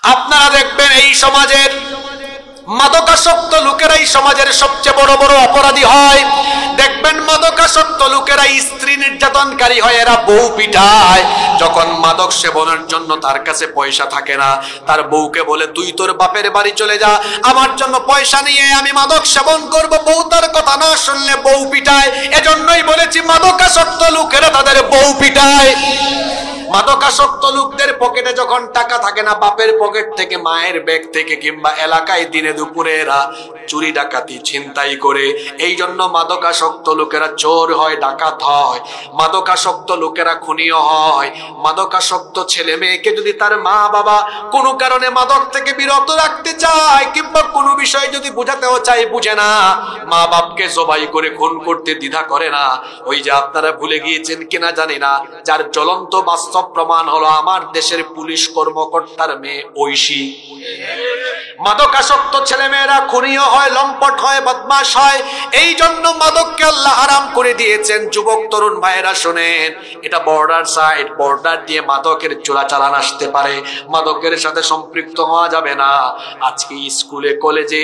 আপনারা দেখবেন এই সমাজের মাদকাসক্ত লোকেরাই সমাজের সবচেয়ে বড় বড় অপরাধী হয়। দেখবেন মাদকাসক্ত লোকেরা স্ত্রী নির্যাতনকারী হয়, এরা বউ পিটায়। যখন মাদক সেবনের জন্য তার কাছে পয়সা থাকে না, তার বউকে বলে তুই তোর বাপের বাড়ি চলে যা, আমার জন্য পয়সা নিয়ে আমি মাদক সেবন করব। বউ তার কথা না শুনলে বউ পিটায়। এজন্যই বলেছি মাদকাসক্ত লোকেরা তাদের বউ পিটায়। মাদকাসক্ত লোকদের পকেটে যখন টাকা থাকে না, বাপের পকেট থেকে, মায়ের ব্যাগ থেকে, কিংবা এলাকায় দিনে দুপুরে এরা চুরি ডাকাতি ছিনতাই করে। এই জন্য মাদকাসক্ত লোকেরা চোর হয়, ডাকাত হয়, মাদকাসক্ত লোকেরা খুনিও হয়। মাদকাসক্ত ছেলে মেয়েকে যদি তার মা বাবা কোনো কারণে মাদক থেকে বিরত রাখতে চায়, কিংবা কোনো বিষয় যদি বুঝাতেও চায়, বুঝে না, মা বাপকে জবাই করে খুন করতে দ্বিধা করে না। ওই যে আপনারা ভুলে গিয়েছেন কিনা জানি না, যার জ্বলন্ত বাস্তব প্রমাণ হলো আমার দেশের পুলিশ কর্মকর্তার মেয়ে ঐশী। মাদকাসক্ত ছেলে মেয়েরা খুনিও হয়, লম্পট হয়, বদমাশ হয়। এই জন্য মাদককে আল্লাহ হারাম করে দিয়েছেন। যুবক তরুণ ভাইয়েরা শোনেন, এটা বর্ডার সাইড, বর্ডার দিয়ে মাদকের চোরাচালান আসতে পারে, মাদকের সাথে সম্পৃক্ত হওয়া যাবে না। আজকে স্কুলে কলেজে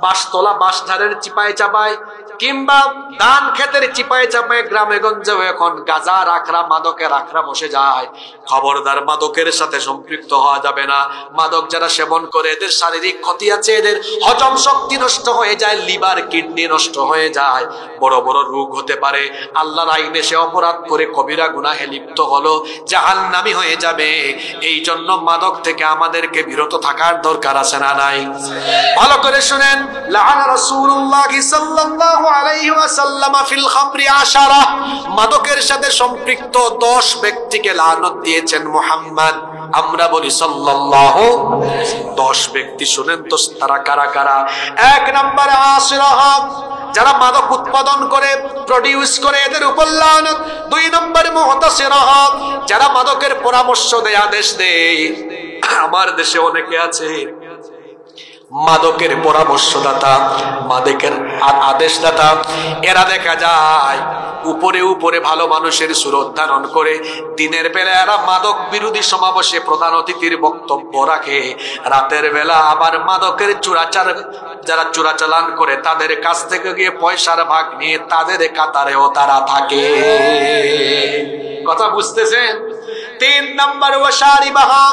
বাঁশতলা বাঁশঝাড়ের চিপায় চাপায়, কিংবা ধান ক্ষেতের চিপায় চাপায়, গ্রামে গঞ্জেও এখন গাঁজা রাখরা, মাদকের রাখরা বসে যায়। খবরদার, মাদকের সাথে সম্পৃক্ত হওয়া যাবে না। মাদক যারা সেবন করে এদের শারীরিক ক্ষতি আছে, এদের হজম শক্তি নষ্ট হয়ে যায়, লিভার কিডনি নষ্ট হয়ে যায়, বড় বড় রোগ হতে পারে। আল্লাহর আইনে সে অপরাধ করে কবিরা গুনাহে লিপ্ত হলো, জাহান্নামী হয়ে যাবে। এই জন্য মাদক থেকে আমাদেরকে বিরত থাকার দরকার আছে না নাই? ভালো করে শুনেন, লাআনা রাসূলুল্লাহ সাল্লাল্লাহু আলাইহি ওয়াসাল্লাম ফিল খামরি 10। মাদকের সাথে সম্পৃক্ত 10 ব্যক্তিকে লানত দিয়েছেন মুহাম্মদ। আমরা বলি সাল্লাল্লাহু। 10 ব্যক্তি শুনেন তো তারা কারা কারা? 1 নম্বরে আসিরাহ, যারা মাদক উৎপাদন করে, প্রডিউস করে, এদের উপর লানত। 2 নম্বরে মুহতাসিরাহ, যারা মাদকের পরামর্শ দেয়, আদেশ দেয়। আমার দেশে অনেকে আছে মাদকের পরামর্শদাতা, মাদকের আদেশদাতা। এরা দেখা যায় উপরে উপরে ভালো মানুষের সুরত ধারণ করে, দিনের বেলা এরা মাদক বিরোধী সমাবেশে প্রধান অতিথির বক্তব্য রাখে, রাতের বেলা আবার মাদকের যারা চোরাচালান করে তাদের কাছ থেকে গিয়ে পয়সার ভাগ নিয়ে তাদের কাতারেও তারা থাকে। কথা বুঝতেছেন? 3 নম্বর ওয়াশারিবাহা,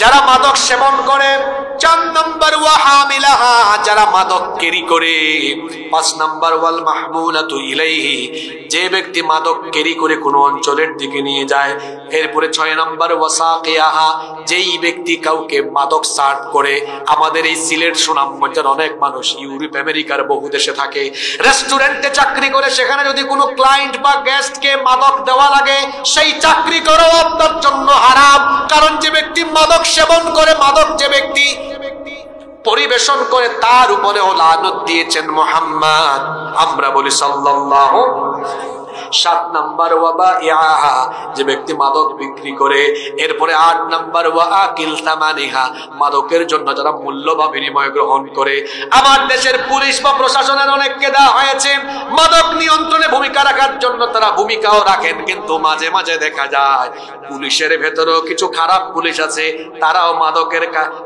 যারা মাদক সেবন করে। 4 নম্বর ওয়াহামিলাহা, যারা মাদক ক্যারি করে। 5 নম্বর ওয়াল মাহমুলাতু ইলাইহি, যে ব্যক্তি মাদক ক্যারি করে কোন অঞ্চলের দিকে নিয়ে যায়। এরপরে 6 নম্বর ওয়াসাকিয়াহা, যেই ব্যক্তি কাউকে মাদক সার্ভ করে। আমাদের এই সিলেট সুনামগঞ্জের অনেক মানুষ ইউরোপ আমেরিকার বহু দেশে থাকে, রেস্টুরেন্টে চাকরি করে, সেখানে যদি কোনো ক্লায়েন্ট বা গেস্টকে মাদক দেওয়া লাগে, সেই চাকরি করো আপনার জন্য হারাম। কারণ যে ব্যক্তি মাদক সেবন করে, মাদক যে ব্যক্তি পরিবেশন করে, তার উপরেও লানত দিয়েছেন মুহাম্মদ। আমরা বলি সাল্লাল্লাহু। 7 নম্বর ওয়াবাইআহা, যে ব্যক্তি মাদক বিক্রি করে। এরপরে 8 নম্বর ওয়াআকিল তামানিহা, মাদকের জন্য যারা মূল্য বা বিনিময় গ্রহণ করে। আমার দেশের পুলিশ বা প্রশাসনের অনেককে দেওয়া হয়েছে মাদক নিয়ন্ত্রণে ভূমিকা রাখার জন্য, তারা ভূমিকাও রাখেন, কিন্তু মাঝে মাঝে দেখা যায় পুলিশের ভেতরেও কিছু খারাপ পুলিশ আছে, তারাও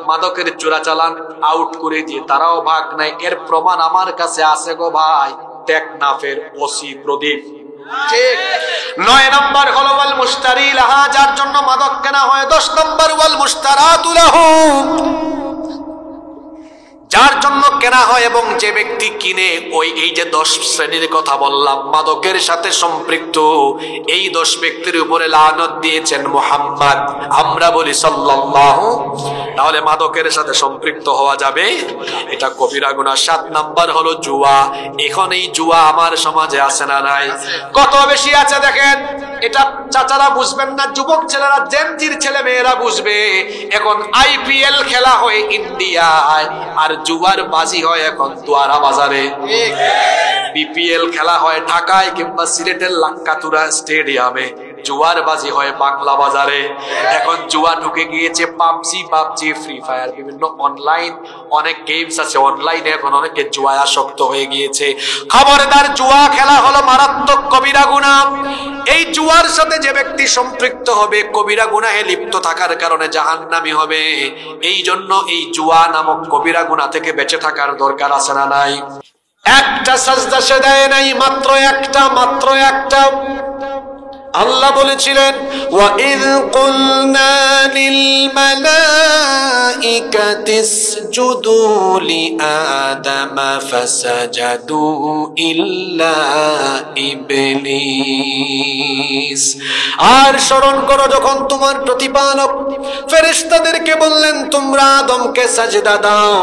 মাদকের চোরাচালান আউট করে দিয়ে তারাও ভাগ নেয়। এর প্রমাণ আমার কাছে আছে গো ভাই, টেকনাফের ওসি প্রদীপ। ঠিক। 9 নম্বর হলো ওয়াল মুশতারি লাহা, যার জন্য মাদক কেনা হয়। 10 নম্বর ওয়াল মুশতারাতু লাহু, যার জন্য কেনা হয় এবং যে ব্যক্তি কিনে। এই যে 10 শ্রেণীর কথা বললাম মাদকের সাথে সম্পৃক্ত, এই 10 ব্যক্তির উপরে লানত দিয়েছেন মুহাম্মদ। আমরা বলি সাল্লাল্লাহু। তাহলে মাদকের সাথে সম্পৃক্ত হওয়া যাবে, এটা কবিরা গুনাহ। 7 নাম্বার হলো জুয়া। এখন এই জুয়া আমার সমাজে আছে না নাই? কত বেশি আছে দেখেন। এটা চাচারা বুঝবেন না, যুবক ছেলেরা, জেনজির ছেলে মেয়েরা বুঝবে। এখন আইপিএল খেলা হয় ইন্ডিয়ায়, আর জুয়ার বাজি হয় এখন দুয়ারা বাজারে। বিপিএল খেলা হয় ঢাকায় কিংবা সিলেটের লাক্কাতুরা স্টেডিয়ামে। জুয়ার বাজি হয় বাংলা বাজারে। এখন জুয়া ঢুকে গিয়েছে পাবজি, ফ্রি ফায়ার, বিভিন্ন অনলাইন অনেক গেমস আছে অনলাইনে, এখন অনেকে জুয়ায় আসক্ত হয়ে গিয়েছে। খবরদার, জুয়া খেলা হলো মারাত্মক কবিরা গুনাহ। এই জুয়ার সাথে যে ব্যক্তি সম্পৃক্ত হবে কবিরা গুনাহে লিপ্ত থাকার কারণে জাহান্নামী হবে। এই জন্য এই জুয়া নামক কবিরা গুনাহ থেকে বেঁচে থাকার দরকার আছে না নাই? একটা সাজদা সে দেয় নাই, মাত্র একটা। আল্লাহ বলেছিলেন, ওয়াইয কুলনা লিল মালাইকাতি ইসজুদু লিআদামা ফাসাজাদু ইল্লা ইবলিস। আর স্মরণ করো যখন তোমার প্রতিপালক ফেরেশতাদেরকে বললেন তোমরা আদমকে সাজদা দাও,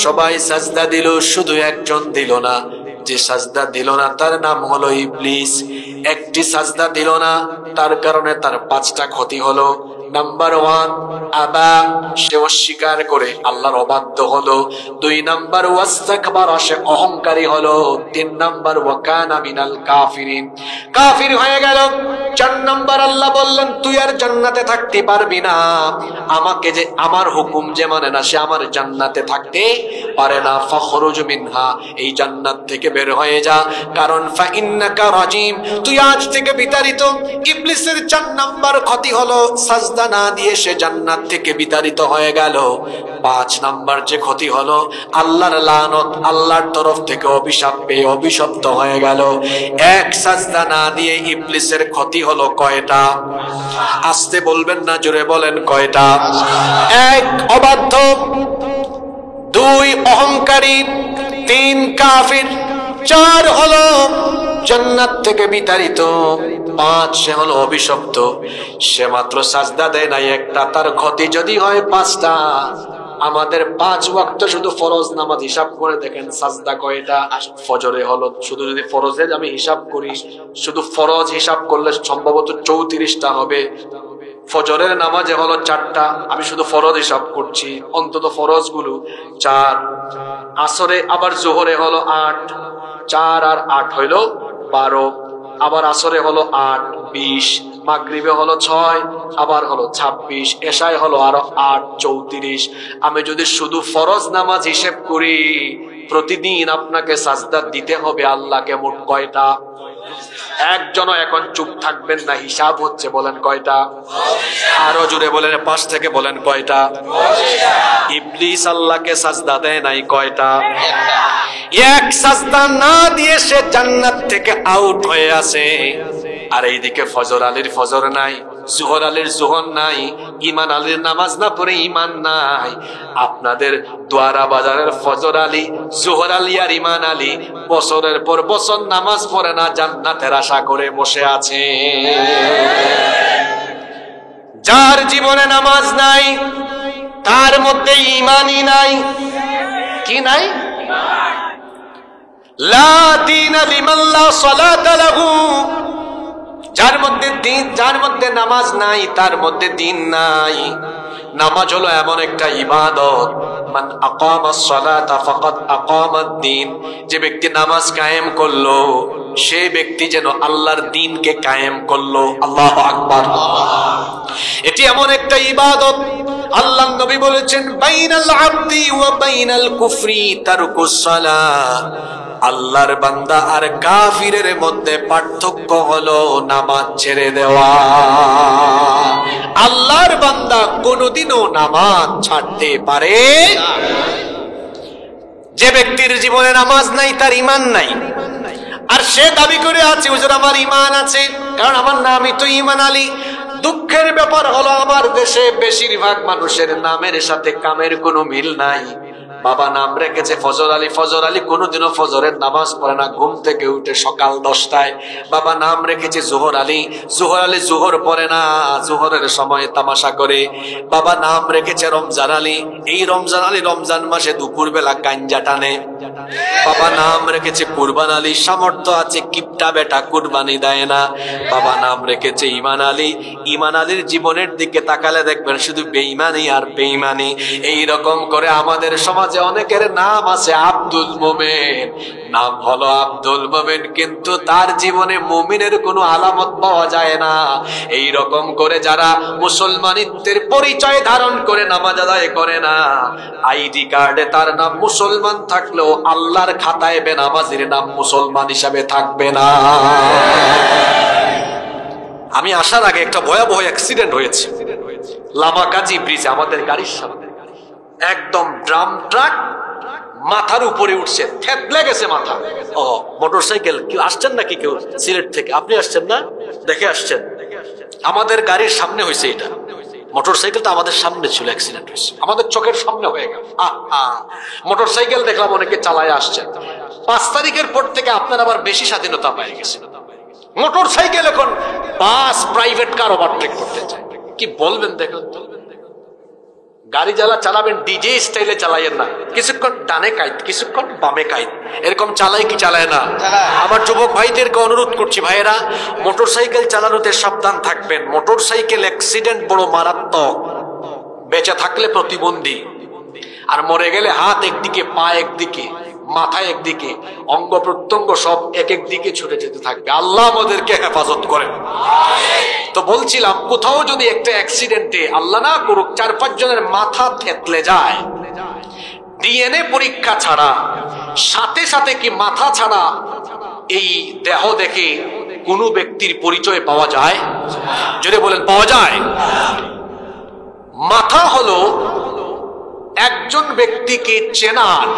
সবাই সাজদা দিল, শুধু একজন দিল না। যে সাজদা দিল না তার নাম হলো ইবলিস। একটি সাজদা দিল না, তার কারণে তার 5টা ক্ষতি হলো। নাম্বার 1, আবা, সে অস্বীকার করে আল্লাহর অবাধ্য হলো। 2 নাম্বার, ওয়াস্তাকবারা, সে অহংকারী হলো। 3 নাম্বার, ওয়াকানা মিনাল কাফিরিন, কাফির হয়ে গেল। 4 নাম্বার, আল্লাহ বললেন তুই আর জান্নাতে থাকতে পারবি না। আমাকে যে, আমার হুকুম যে মানে না, সে আমার জান্নাতে থাকতে পারে না। ফাখরুজ মিনহা, এই জান্নাত থেকে বের হয়ে যা, কারণ ফাইন্নাকা রাজিম, তুই আজ থেকে বিতাড়িত। ইবলিসের 4 নাম্বার ক্ষতি হলো, সাজদা না দিয়ে সে জান্নাত থেকে বিতাড়িত হয়ে গেল। 5 নাম্বার যে ক্ষতি হলো, আল্লাহর লানত, আল্লাহর তরফ থেকে অভিশাপ পেয়ে অভিশপ্ত হয়ে গেল। এক সাজদা না দিয়ে ইবলিসের ক্ষতি হলো কয়টা? আস্তে বলবেন না, জোরে বলেন কয়টা? 1 অবাধ্য, 2 অহংকারী, 3 কাফির, 4 হলো জান্নাত থেকে বিতাড়িত, 5 সে হলো অভিশপ্ত। সে মাত্র সাজদা দেয় নাই একটা, তার ক্ষতি যদি হয় 5টা। আমাদের 5 ওয়াক্ত শুধু ফরজ নামাজ হিসাব করে দেখেন সাজদা কয়টা? ফজরে হলো, শুধু যদি ফরজের আমি হিসাব করি, শুধু ফরজ হিসাব করলে সম্ভবত 34টা হবে। ফজরের নামাজে হলো 4টা, আমি শুধু ফরজ হিসাব করছি, অন্তত ফরজ গুলো 4। আসরে আবার জোহরে হলো 8, 4 আর 8 হইল 12, আবার আসরে হলো 8, 20, মাগরিবে হলো 6, আবার হলো 26, এশায় হলো আরো 8, 34। আমি যদি শুধু ফরজ নামাজ হিসেব করি, প্রতিদিন আপনাকে সাজদা দিতে হবে আল্লাহকে মোট কয়টা? একজনও এখন চুপ থাকবেন না, হিসাব হচ্ছে, বলেন কয়টা? আরো জোরে বলেন, 5 থেকে বলেন কয়টা? ইবলিস আল্লাহকে সাজদা দেয় নাই কয়টা? এক সাজদা না দিয়ে সে জান্নাত থেকে আউট হয়ে আছে। আর এইদিকে ফজর আলীর ফজর নাই, জোহর আলীর জোহর নাই, ইমান আলীর নামাজ না পড়ে ইমান নাই। আপনাদের দোয়ারা বাজারের ফজর আলী, জোহর আলী আর ইমান আলী বছরের পর বছর নামাজ পড়ে না, জান্নাতের আশা করে বসে আছে। যার জীবনে নামাজ নাই, তার মধ্যে ইমানই নাই। কি নাই? লা দীনা লিমান লা সালাতা লাহু, যার মধ্যে দিন, যার মধ্যে নামাজ নাই তার মধ্যে দিন নাই। নামাজ হলো এমন একটা ইবাদত, মান আকামাস সালাতা ফাকাদ আকামাদ-দ্বীন, যে ব্যক্তি নামাজ কায়েম করলো সে ব্যক্তি যেন আল্লাহর দ্বীনকে কায়েম করলো। আল্লাহু আকবার। এটি এমন একটা ইবাদত, আল্লাহর নবী বলেছেন বাইনাল আবদি ওয়া বাইনাল কুফরি তারকুস সালাহ, আল্লাহর বান্দা আর কাফিরের মধ্যে পার্থক্য হলো নামাজ ছেড়ে দেওয়া। আল্লাহর বান্দা কোনোদিনও নামাজ ছাড়তে পারে না। যে ব্যক্তির জীবনে নামাজ নাই তার ঈমান নাই, আর সে দাবি করে আছে হুজুর আমার ঈমান আছে, কারণ আমার নামই তো ঈমান আলী। দুঃখের ব্যাপার হলো আমার দেশে বেশিরভাগ মানুষের নামের সাথে কামের কোনো মিল নাই। বাবা নাম রেখেছে ফজর আলী, ফজর আলী কোনোদিনও ফজরের নামাজ পড়ে না, ঘুম থেকে উঠে সকাল 10টায়। বাবা নাম রেখেছে জোহর আলী, জোহর আলী জোহর পড়ে না, জোহরের সময় তামাশা করে। বাবা নাম রেখেছে রমজান আলী, এই রমজান আলী রমজান মাসে দুপুর বেলা গাঞ্জা টানে। বাবা নাম রেখেছে কুরবান আলী, সামর্থ্য আছে কিপটা বেটা কুরবানি দেয় না। বাবা নাম রেখেছে ঈমান আলী, ঈমান আলীর জীবনের দিকে তাকালে দেখবেন শুধু বেঈমানি আর বেঈমানি। এই রকম করে আমাদের সমাজ সমাজে অনেকের নাম আছে আব্দুল মোমেন, নাম হলো আব্দুল মোমেন, কিন্তু তার জীবনে মুমিনের কোনো আলামত পাওয়া যায় না। এই রকম করে যারা মুসলমানিত্বের পরিচয় ধারণ করে নামাজ আদায় করে না, আইডি কার্ডে তার নাম মুসলমান থাকলেও আল্লাহর খাতায় বেনামাজির নাম মুসলমান হিসাবে থাকবে না। আমি আসার আগে একটা ভয়াবহ অ্যাক্সিডেন্ট হয়েছে লামাকাজি ব্রিজে, আমাদের গাড়ির সামনে একদম ড্রাম ট্রাক মাথার উপরে উঠছে, থেতলে গেছে মাথা। ও মোটরসাইকেল, কেউ আসছেন নাকি? কেউ সিলেট থেকে? আপনি আসছেন না? দেখে আসছেন? আমাদের গাড়ির সামনে হয়েছে এটা, মোটরসাইকেলটা আমাদের সামনে ছিল, অ্যাক্সিডেন্ট হয়েছে আমাদের চোখের সামনে হয়ে গেল। মোটরসাইকেল দেখলাম অনেকে চালায় আসছেন। 5 তারিখের পর থেকে আপনার আবার বেশি স্বাধীনতা পেয়ে গেছে। মোটরসাইকেল এখন বাস, প্রাইভেট কার ওভারটেক করতে চায়। কি বলবেন দেখুন তো? গাড়ি যারা চালাবেন ডিজে স্টাইলে চালাইয়েন না, কিছুক্ষণ ডানে কাইত কিছুক্ষণ বামে কাইত, এরকম চালাই কি চালায় না? আমার যুবক ভাইদেরকে অনুরোধ করছি, ভাইয়েরা মোটরসাইকেল চালানোতে সাবধান থাকবেন। মোটরসাইকেল অ্যাক্সিডেন্ট বড় মারাত্মক, বেঁচে থাকলে প্রতিবন্ধী, আর মরে গেলে হাত একদিকে, পা একদিকে, মাথা একদিকে, অঙ্গ প্রত্যঙ্গ সব এক এক দিকে ছুটে যেতে থাকবে। আল্লাহ আমাদেরকে হেফাজত করেন। তো বলছিলাম, কোথাও যদি একটা অ্যাক্সিডেন্টে আল্লাহ না করুক 4-5 জনের মাথা থেতলে যায়, ডিএনএ পরীক্ষা ছাড়া, সাথে সাথে কি মাথা ছাড়া এই দেহ দেখে কোনো ব্যক্তির পরিচয় পাওয়া যায়? যদি বলেন পাওয়া যায়। মাথা হলো একজন ব্যক্তিকে চেনার,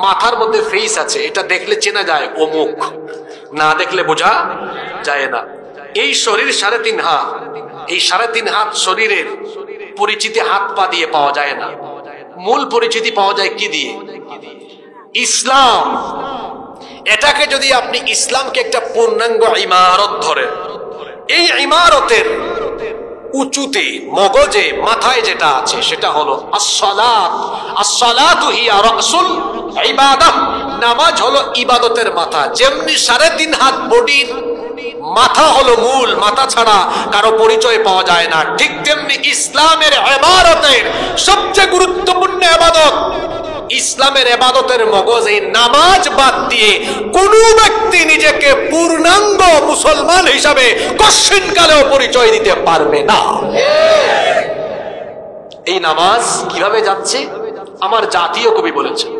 মাথার মধ্যে ফেস আছে, এটা দেখলে চেনা যায় অমুক, না দেখলে বোঝা যায় না। এই শরীর 3.5 হাত, এই 3.5 হাত শরীরের পরিচিতি হাত পা দিয়ে পাওয়া যায় না। মূল পরিচিতি পাওয়া যায় কি দিয়ে? ইসলাম। এটাকে যদি আপনি ইসলামকে একটা পূর্ণাঙ্গ ইমারত ধরেন, এই ইমারতের উঁচুতে মগজে মাথায় যেটা আছে সেটা হলো আসসালাত। আসসালাতু হিয়া রাসুল ইবাদাহ, নামাজ হলো ইবাদতের মাথা। যেমনি 3.5 হাত বডির মাথা হলো মূল, মাথা ছাড়া কারো পরিচয় পাওয়া যায় না, ঠিক তেমনি ইসলামের ইবাদতের সবচেয়ে গুরুত্বপূর্ণ ইবাদত, ইসলামের ইবাদতের মগজ এই নামাজ বাদ দিয়ে কোন ব্যক্তি নিজেকে পূর্ণাঙ্গ মুসলমান হিসাবে কশিনকালেও পরিচয় দিতে পারবে না। এই নামাজ কিভাবে যাচ্ছে? আমার জাতীয় কবি বলেছেন,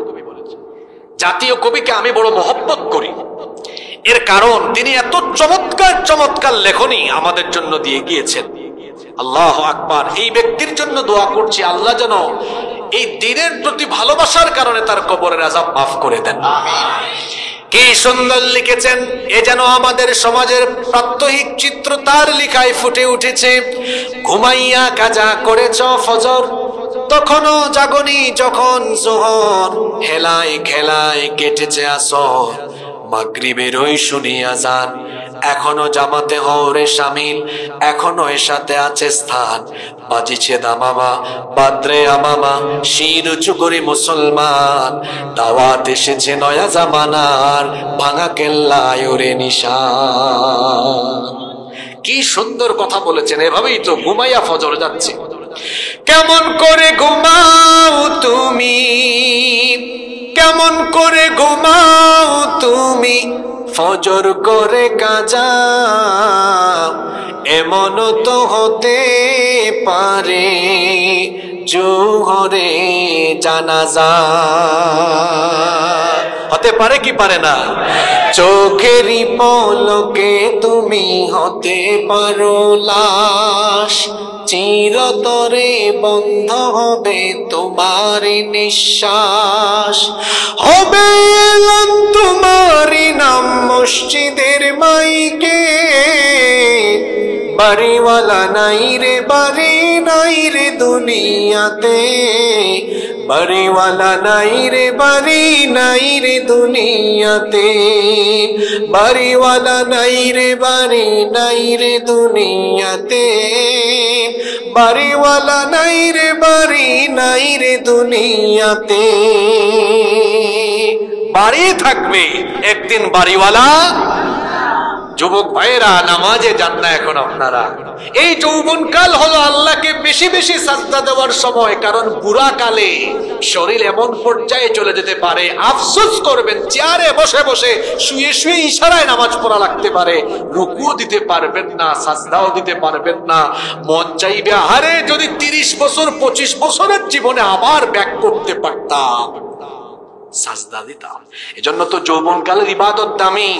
জাতীয় কবিকে আমি বড় মহব্বত করি। এর কারণ তিনি এত চমৎকার চমৎকার লেখনী আমাদের জন্য দিয়ে গিয়েছেন। আল্লাহু আকবার। এই ব্যক্তির জন্য দোয়া করছি, আল্লাহ যেন এই দ্বীনের প্রতি ভালোবাসার কারণে তার কবরের আযাব মাফ করে দেন। কি সুন্দর লিখেছেন! এ যেন আমাদের সমাজের প্রাত্যহিক চিত্র তার লিখায় ফুটে উঠেছে। ঘুমাইয়া কাজা করেছ ফজর, তখনও জাগনি যখন জোহর, হেলায় খেলায় কেটেছে আসর, মাগরিবের ওই শুনি আজান, এখনো জামাতে হওরে শামিল, এখনো এসাতে আছে স্থান, বাজিছে দামামা বাদ্রে আমামা, শির উঁচু করি মুসলমান, দাওয়াত এসেছে নয়া জামানার, ভাঙা কেল্লায় ওরে নিশান। কি সুন্দর কথা বলেছেন! এভাবেই তো ঘুমাইয়া ফজর যাচ্ছে। কেমন করে ঘুমাও তুমি, কেমন করে ঘুমাও তুমি, ফজর করে কাজা, এমন তো হতে পারে জোহরে জানাজা। হতে পারে কি পারে না? চোখেরই পলকে তুমি হতে পারো লাশ, চিরতরে বন্ধ হবে তোমার নিঃশ্বাস, হবে এলান তোমারই নাম মসজিদের মাইকে, বাড়িওয়ালা নাই রে বাড়ি নাই রে দুনিয়াতে, বাড়িওয়ালা নাই রে বাড়ি নাই রে দুনিয়াতে, বাড়িওয়ালা নাই রে বাড়ি নাই রে দুনিয়াতে, বাড়িওয়ালা নাই রে বাড়ি নাই রে দুনিয়াতে। বাড়ি থাকবে, একদিন বাড়িওয়ালা যুবক ভাইয়েরা নামাজে যান না এখন আপনারা। এই যৌবনকাল হলো আল্লাহকে বেশি বেশি সাজদা দেওয়ার সময়, কারণ বুড়া কালে শরীর এমন পর্যায়ে চলে যেতে পারে, আফসোস করবেন চেয়ারে বসে বসে শুয়ে শুয়ে ইশারায় নামাজ পড়া লাগতে পারে, রুকুও দিতে পারবেন না, সাজদাও দিতে পারবেন না। মন চাইবে আরে যদি 30 বছর 25 বছরের জীবনে আবার ব্যাক করতে পারতাম, সাজদা দিতাম। এজন্য তো যৌবনকালের ইবাদত দামি।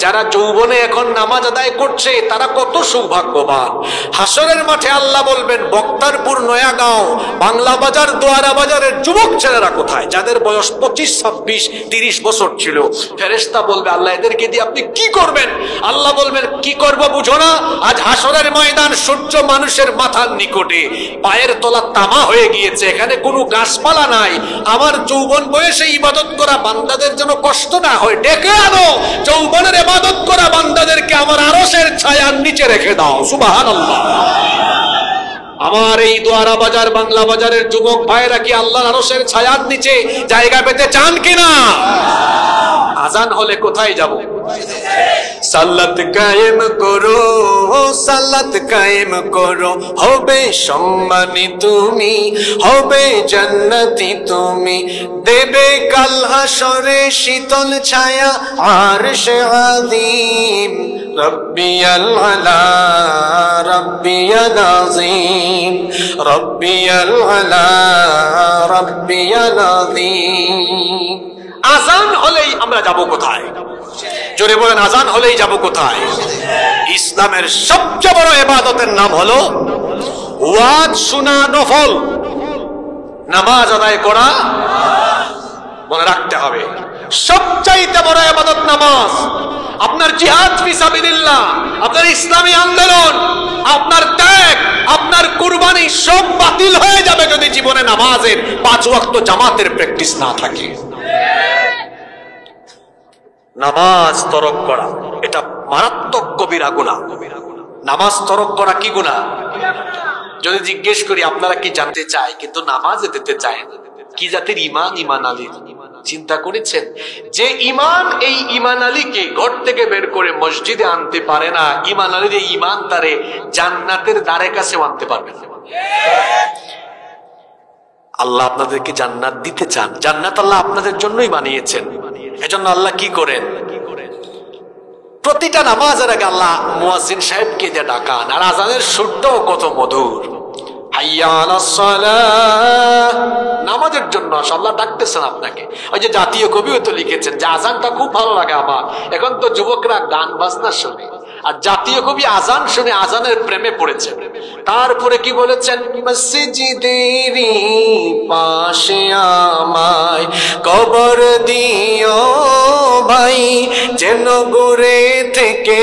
যারা যৌবনে এখন নামাজ আদায় করছে তারা কত সৌভাগ্যবান। হাসরের মাঠে আল্লাহ বলবেন, বক্তারপুর, নয়াগাঁও, বাংলা বাজার, দোয়ারা বাজারের যুবক ছেলেরা কোথায়, যাদের বয়স 25, 26, 30 বছর ছিল। ফেরেশতা বলবে, আল্লাহ এদেরকে দিয়ে আপনি কি করবেন? আল্লাহ বলবেন, কি করব বুঝো না? আজ হাসরের ময়দান, সূর্য মানুষের মাথার নিকটে, পায়ের তলা তামা হয়ে গিয়েছে, এখানে কোনো গাছপালা নাই। আমার যৌবন বয়সে ইবাদত করা বান্দাদের জন্য কষ্ট না হয়, ডেকে আনো যৌবনের ইবাদত করা বান্দাদেরকে আমার আরশের ছায়ার নিচে রেখে দাও। সুবহানাল্লাহ। আমার এই দোয়ারা বাজার, বাংলা বাজারের যুবক ভাইরা কি আল্লাহর আরশের ছায়ার নিচে জায়গা পেতে চান কিনা? আজান হলে কোথায় যাব? সালাত কায়েম করো, সালাত কায়েম করো, হবে সম্মানী তুমি, হবে জান্নাতি তুমি, দেবে কাল হাসরে শীতল ছায়া আরশে আযীম। রব্বিয়াল আলা রব্বিয়াল আযীম, রব্বিয়াল আলা রব্বিয়াল আযীম। আজান হলেই আমরা যাব কোথায়? জোরে বলেন, আজান হলেই যাব কোথায়? ইসলামের সবচেয়ে বড় ইবাদতের নাম হলো ওয়াজ শোনা, নফল নামাজ আদায় করা। মনে রাখতে হবে, সবচাইতে বড় ইবাদত নামাজ। আপনার জিহাদ ফি সাবিলিল্লাহ, আপনার ইসলামী আন্দোলন, আপনার ত্যাগ, আপনার কুরবানি সব বাতিল হয়ে যাবে যদি জীবনে নামাজের 5 ওয়াক্ত জামাতের প্র্যাকটিস না থাকে। নামাজ তরক করা এটা মারাত্মক কবিরা গুনাহ। নামাজ তরক করা কি গুনাহ? যদি জিজ্ঞেস করি আপনারা কি জানতে চায় কিন্তু নামাজে দিতে চায় না, কি জাতির ইমান? ইমান আলী চিন্তা করেছেন যে ইমান, এই ইমান আলীকে ঘর থেকে বের করে মসজিদে আনতে পারে না, ইমান আলীর এই ইমান তারে জান্নাতের দ্বারে কাছে আনতে পারবে না। আল্লাহ আপনাদেরকে জান্নাত দিতে চান, জান্নাত আল্লাহ আপনাদের জন্যই বানিয়েছেন। এজন্য আল্লাহ কি করেন? প্রতিটা নামাজের আগে আল্লাহ মুয়াজ্জিন সাহেবকে দিয়ে ডাকান, আর আজানের সুরটাও কত মধুর। হাইয়া আলাস সালাহ, নামাজের জন্য আল্লাহ ডাকতেছেন আপনাকে। ওই যে জাতীয় কবিও তো লিখেছেন যে আজানটা খুব ভালো লাগে আমার। এখন তো যুবকরা গান বাজনা শুনে, আর জাতীয় কবি আজান শুনে আজানের প্রেমে পড়েছেন। তারপরে কি বলেছেন? মসজিদেরই পাশে আমায় কবর দিও ভাই, যেন ঘুরে থেকে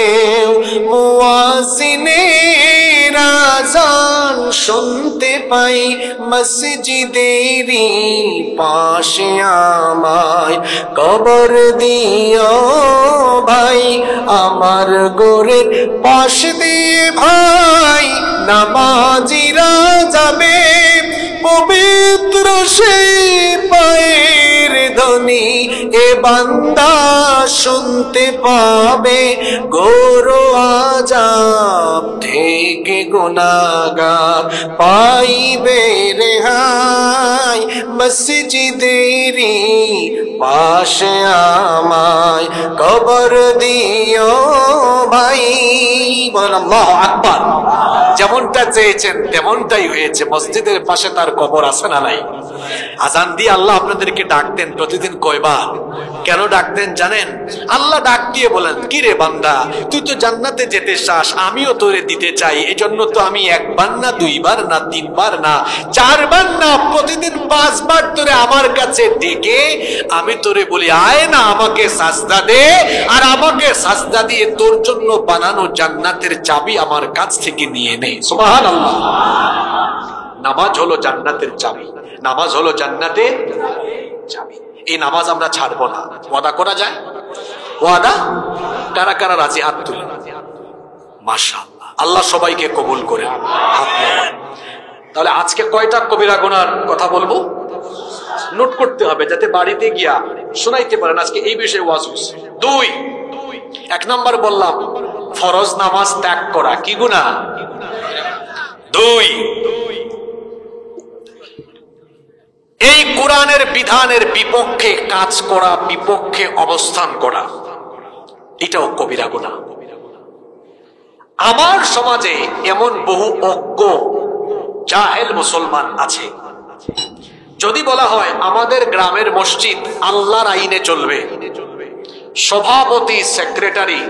মুয়াজ্জিনের আজান শুনতে পাই। মসজিদেরই পাশে আমায় কবর দিও ভাই, আমার গোরের পাশ দিয়ে ভাই নামাজিরা যাবে, পবিত্র সেই পায়ের ধ্বনি এ বান্দা শুনতে পাবে। গোরো আযাব থেকে গুনাহগার পাইবে রেহাই, মসজিদেরই পাশে আমায় কবর দিও ভাই। বলেন আল্লাহু আকবার। যেমনটা চেয়েছেন তেমনটাই হয়েছে। মসজিদের পাশে তার কবর আছে না নাই? আজান দিয়ে আল্লাহ আপনাদেরকে ডাকতেন প্রতিদিন কয়বার? কেন ডাকতেন জানেন? আল্লাহ ডাক দিয়ে বলেন, কি রে বান্দা, তুই তো জান্নাতে যেতে চাস, আমিও তোরে দিতে চাই। এজন্য তো আমি 1 বার না 2 বার না 3 বার না 4 বার না, প্রতিদিন 5 বার তোরে আমার কাছে ডেকে আমি তোরে বলি, আয় না আমাকে সাজদা দে, আর আমাকে সাজদা দিয়ে তোর জন্য বানানো জান্নাতের চাবি আমার কাছ থেকে নিয়ে নে। সুবহানাল্লাহ। নামাজ হলো জান্নাতের চাবি, নামাজ হলো জান্নাতের চাবি। এই নামাজ আমরা ছাড়বো না। ওয়াদা করা যায়? ওয়াদা? কারা কারা রাজি? হাত তুলে। মাশাআল্লাহ, আল্লাহ সবাইকে কবুল করে। হাত নামান। তাহলে আজকে কয়টা কবিরা গুনার কথা বলবো? নোট করতে হবে যাতে বাড়িতে গিয়া শোনাইতে পারেন। আজকে এই বিষয়ে ওয়াজ হচ্ছে। 2, 1 নাম্বার বললাম ফরজ নামাজ ত্যাগ করা কি গুনাহ? 2, এই কোরআনের বিধানের বিপক্ষে কাজ করা, বিপক্ষে অবস্থান করা, এটাও কবিরা গুনাহ। আমার সমাজে এমন বহু অজ্ঞ জাহেল মুসলমান আছে, যদি বলা হয় আমাদের গ্রামের মসজিদ আল্লাহর আইনে চলবে, সভাপতি, সেক্রেটারি,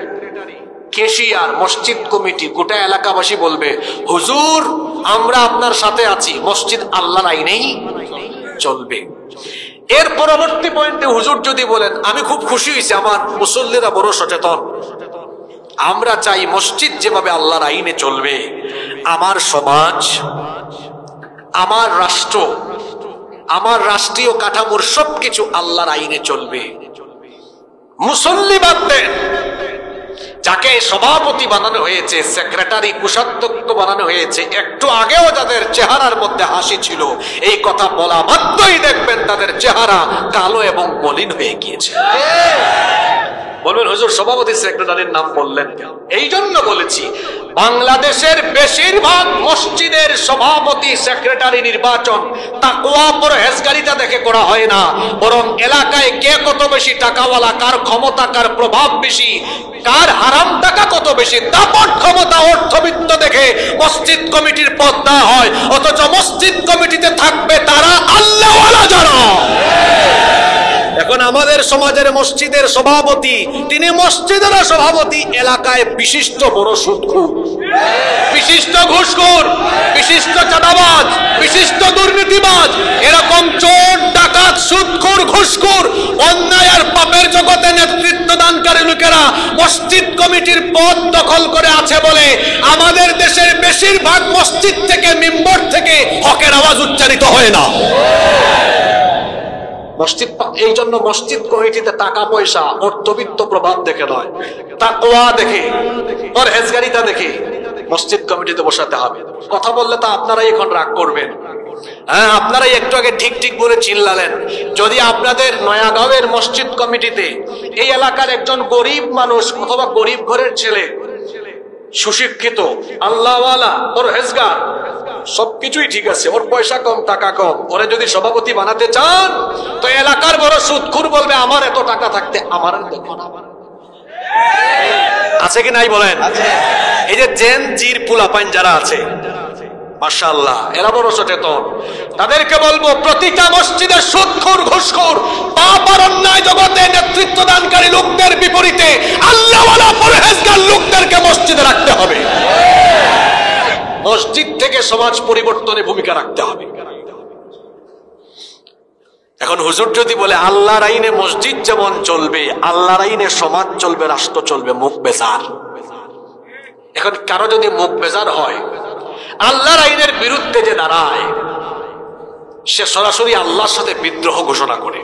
কেশিয়ার, মসজিদ কমিটি, গোটা এলাকাবাসী বলবে হুজুর আমরা আপনার সাথে আছি, মসজিদ আল্লাহর আইনেই চলবে। এর পরবর্তী পয়েন্টে হুজুর যদি বলেন আমি খুব খুশি হয়েছি, আমার মুসল্লিরা বড় সচেতন, আমরা চাই মসজিদ যেভাবে আল্লাহর আইনে চলবে, আমার সমাজ, আমার রাষ্ট্র, আমার রাষ্ট্রীয় কাঠামোর সবকিছু আল্লাহর আইনে চলবে, মুসল্লি বাদ দেন, যাকে সভাপতি বানানো হয়েছে, সেক্রেটারি, কোষাধ্যক্ষ বানানো হয়েছে, একটু আগেও যাদের চেহারার মধ্যে হাসি ছিল, এই কথা বলা মাত্রই দেখবেন তাদের চেহারা কালো এবং মলিন হয়ে গিয়েছে। বলবেন হুজুর সভাপতি সেক্রেটারির নাম বললেন কেন? এই জন্য বলেছি বাংলাদেশের বেশিরভাগ মসজিদের সভাপতি সেক্রেটারি নির্বাচন তাকওয়া পরহেজগারিতা দেখে করা হয় না, বরং এলাকায় কে কত বেশি টাকাওয়ালা, কার ক্ষমতা, কার প্রভাব বেশি, কার হারাম টাকা কত বেশি, দাপট ক্ষমতা, অর্থবিত্ত দেখে মসজিদ কমিটির পদ দেওয়া হয়। অথচ মসজিদ কমিটিতে থাকবে তারা আল্লাহওয়ালা যারা। এখন আমাদের সমাজের মসজিদের সভাপতি, তিনি মসজিদের সভাপতি, এলাকায় বিশিষ্ট বড় সুদখোর, বিশিষ্ট ঘুষখোর, বিশিষ্ট চাঁদাবাজ, বিশিষ্ট দুর্নীতিবাজ, এরকম চোর, ডাকাত, সুদখোর, ঘুষখোর, অন্যায় আর পাপের জগতে নেতৃত্ব দানকারী লোকেরা মসজিদ কমিটির পদ দখল করে আছে বলে আমাদের দেশের বেশিরভাগ মসজিদ থেকে, মিম্বর থেকে হকের আওয়াজ উচ্চারিত হয় না। মসজিদ, এই জন্য মসজিদ কমিটিতে টাকা পয়সা, অর্থবিত্ত প্রভাব দেখে নয়, তাকওয়া দেখে, পরহেজগারিতা দেখে মসজিদ কমিটিতে বসাতে হবে। কথা বললে তো আপনারাই এখন রাগ করবেন, হ্যাঁ আপনারাই একটু আগে ঠিক ঠিক বলে চিল্লালেন। যদি আপনাদের নয়াগাঁওয়ের মসজিদ কমিটিতে এই এলাকার একজন গরিব মানুষ অথবা গরিব ঘরের ছেলে, সুশিক্ষিত, আল্লাহওয়ালা, পরহেজগার, সবকিছুই ঠিক আছে, ওর পয়সা কম, টাকা কম, ওরে যদি সভাপতি বানাতে চান তো এলাকার বড় সুদখোর বলবে আমার এত টাকা থাকতে আমার দেখো না। আছে কি নাই বলেন? এই যে জেন জির পোলাপাইন যারা আছে মাশাআল্লাহ, এরা বড় সচেতন, তাদেরকে বলবো প্রতিটা মসজিদের সুদখোর, ঘুষখোর, পাপ আর অন্যায় জগতে নেতৃত্ব দানকারী লোকদের বিপরীতে আল্লাহওয়ালা, পরহেজগার লোকদেরকে মসজিদে রাখতে হবে। মসজিদ থেকে সমাজ পরিবর্তনে ভূমিকা রাখতে হবে। এখন হুজুর যদি বলে আল্লাহর আইনে মসজিদ যেমন চলবে, আল্লাহর আইনে সমাজ চলবে, রাষ্ট্র চলবে, মুখ বেজার। এখন কারো যদি মুখ বেজার হয়, আল্লাহর আইনের বিরুদ্ধে যে দাঁড়ায়, সে সরাসরি আল্লাহর সাথে বিদ্রোহ ঘোষণা করে,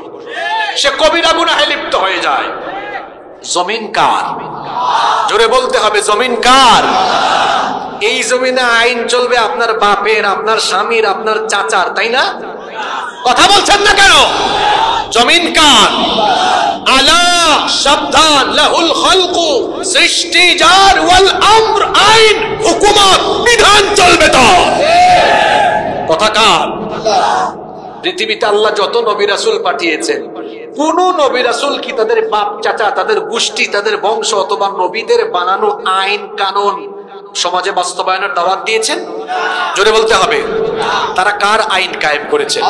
সে কবিরা গুনাহে লিপ্ত হয়ে যায়। জমিন কার? জোরে বলতে হবে, জমিন কার? এই জমিনে আইন চলবে আপনার বাপের, আপনার স্বামীর, আপনার চাচার, তাই না? কথা বলছেন না কেন? জমিন কার? আলা, সাবধান, লাহুল খালকু, সৃষ্টি যার, ওয়াল আমর, আইন, হুকুমত, বিধান চলবে তো। কথা কার? পৃথিবীতে আল্লাহ যত নবী রাসূল পাঠিয়েছেন, কোন নবী রাসূল কি তাদের বাপ, চাচা, তাদের গোষ্ঠী, তাদের বংশ অথবা নবীদের বানানো আইন কানুন সমাজে বাস্তবায়নের দাওয়াত দিয়েছেন? জোরে বলতে হবে। তারা কার আইন কায়েম করেছেন?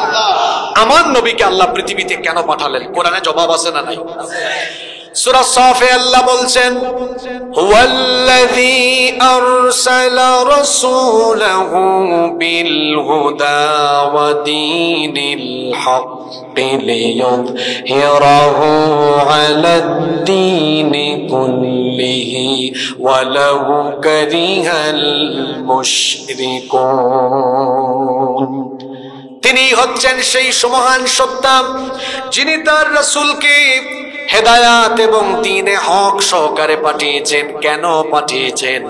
আমার নবীকে আল্লাহ পৃথিবীতে কেন পাঠালেন? কোরআনে জবাব আছে না নাই? সূরা সাফে আল্লাহ বলছেন, হুয়াল্লাযী আরসালা রাসূলাহু বিল হুদা ওয়া দীনিল হাক্কি লিইয়ুযহিরাহু আলাদ-দীনি কুল্লিহি ওয়ালাউ কারিহাল মুশরিকুন। তিনি হচ্ছেন সেই মহান সত্তা যিনি তার রাসূলকে হেদায়াত এবং দ্বীনে হক সহকারে পাঠিয়েছেন। কেন পাঠিয়েছেন?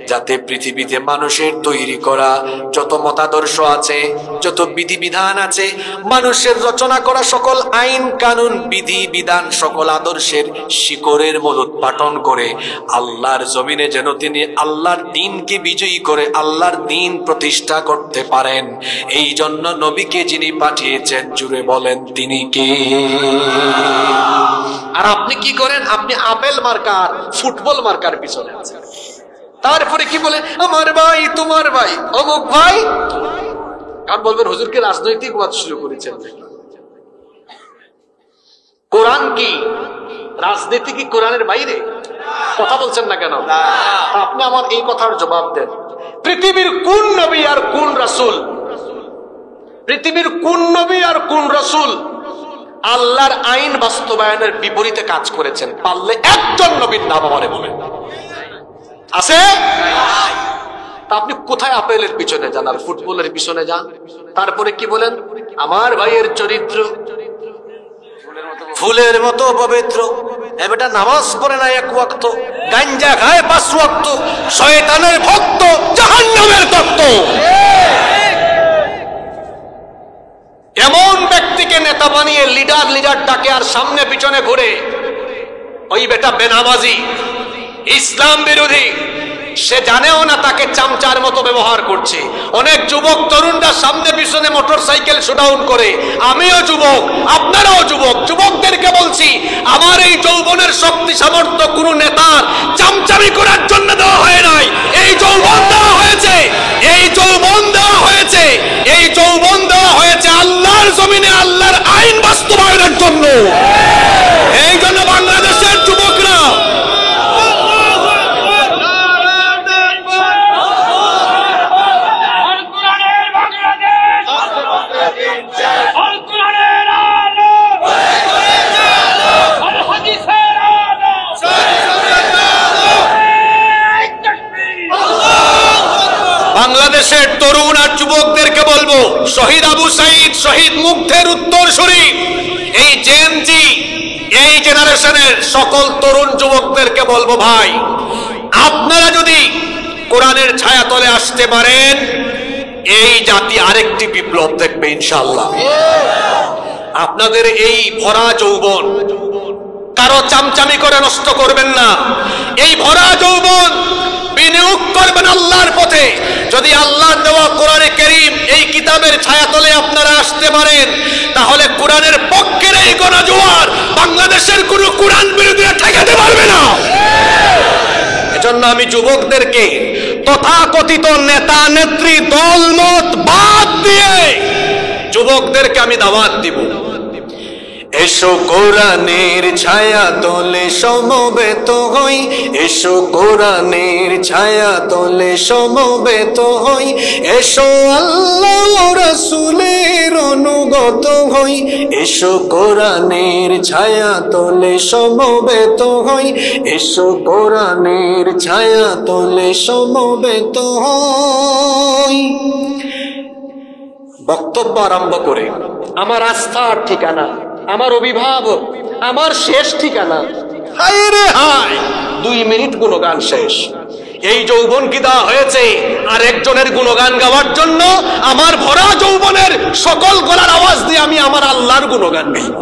যাতে পৃথিবীতে মানুষের তৈরি করা যত মতাদর্শ আছে, যত বিধিবিধান আছে, মানুষের রচনা করা সকল আইন কানুন বিধি বিধান সকল আদর্শের শিকড়ের মূলোৎপাটন করে আল্লাহর জমিনে যেন তিনি আল্লাহর দ্বীনকে বিজয়ী করে আল্লাহর দ্বীন প্রতিষ্ঠা করতে পারেন। এই জন্য নবীকে যিনি পাঠিয়েছেন, জুড়ে বলেন তিনি কে? আর আপনি কি করেন? আপনি আপেল মার্কার ফুটবল মার্কার পিছনে আছেন। তারপরে কি বলে? আমার ভাই, তোমার ভাই, অমুক ভাই। কারণ বলবেন হুজুরকে রাজনৈতিক ওয়াজ শুরু করেছেন নাকি? কোরআন কি রাজনীতি কি কোরআনের বাইরে? কথা বলছেন না কেন? আপনি আমার এই কথার জবাব দেন। পৃথিবীর কোন নবী আর কোন রাসূল, পৃথিবীর কোন নবী আর কোন রাসূল আল্লাহর আইন বাস্তবায়নের বিপরীতে কাজ করেছেন? পারলে একজন নবীর নাম আমারে বলেন। আছে? তা আপনি কোথায় আপেলের পিছনে যান আর ফুটবলের পিছনে যান? তারপরে কি বলেন? আমার ভাইয়ের চরিত্র ফুলের মতো পবিত্র। এবারটা নামাজ পড়ে না এক ওয়াক্ত, গাঞ্জা খায় 5 ওয়াক্ত, শয়তানের ভক্ত, জাহান্নামের তত্ত্ব। এমন ব্যক্তিকে নেতা বানিয়ে লিডার ডাকে আর সামনে পিছনে ঘুরে ওই বেটা বেনামাজি, ইসলাম বিরোধী। সে জানেও না তাকে চামচার মতো ব্যবহার করছে। অনেক যুবক তরুণরা সামনে পিছনে মোটরসাইকেল শোডাউন করে। আমিও যুবক, আপনারাও যুবক। যুবকদেরকে বলছি, আমার এই যৌবনের শক্তি সামর্থ্য কোন নেতার চামচামি করার জন্য দেওয়া হয় নাই। এই যৌবন দেওয়া হয়েছে, এই যৌবন দেওয়া হয়েছে, এই যৌবন দেওয়া হয়েছে আল্লাহর জমিনে আল্লাহর আইন বাস্তবায়নের জন্য। এই জন্য বাংলাদেশের যুবকরা বাংলাদেশের তরুণ আর যুবকদেরকে বলবো, শহীদ আবু সাঈদ, শহীদ মুগ্ধের উত্তরসূরি এই জেএমজি, এই জেনারেশনের সকল তরুণ যুবকদেরকে বলবো, ভাই আপনারা যদি কোরআনের ছায়াতলে আসতে পারেন, এই জাতি আরেকটি বিপ্লব দেখবে ইনশাআল্লাহ। আপনাদের এই ভরা যৌবন কারো চামচামি করে নষ্ট করবেন না। এই ভরা যৌবন বিনিয়োগ করবেন আল্লাহর পথে। যদি আল্লাহর দেওয়া কোরআনে কারীম এই কিতাবের ছায়াতলে আপনারা আসতে পারেন, তাহলে কোরআনের পক্ষের এই গণজোয়ার বাংলাদেশের কোনো কোরআন বিরোধীরা ঠেকাতে পারবে না। এজন্য আমি যুবকদেরকে তথাকথিত নেতা নেত্রী দলমত বাদ দিয়ে যুবকদেরকে আমি দাওয়াত দিব, এসো কোরআনের ছায়া তলে সমবেত হই, এসো কোরআনের ছায়া তলে সমবেত হই, এসো আল্লাহ রাসূলের অনুগত হই, এসো কোরআনের ছায়া তলে সমবেত হই, এসো কোরআনের ছায়া তলে সমবেত হই। বক্তব্য আরম্ভ করে আমার আস্থার ঠিকানা, আমার অভিভাবক, আমার শেষ ঠিকানা, হায় রে হায় 2 মিনিট গুণগান শেষ। এই যৌবন কি দেওয়া হয়েছে আর একজনের গুণগান গাওয়ার জন্য? আমার ভরা যৌবনের সকল গলার আওয়াজ দিয়ে আমি আমার আল্লাহর গুণগান গাইব।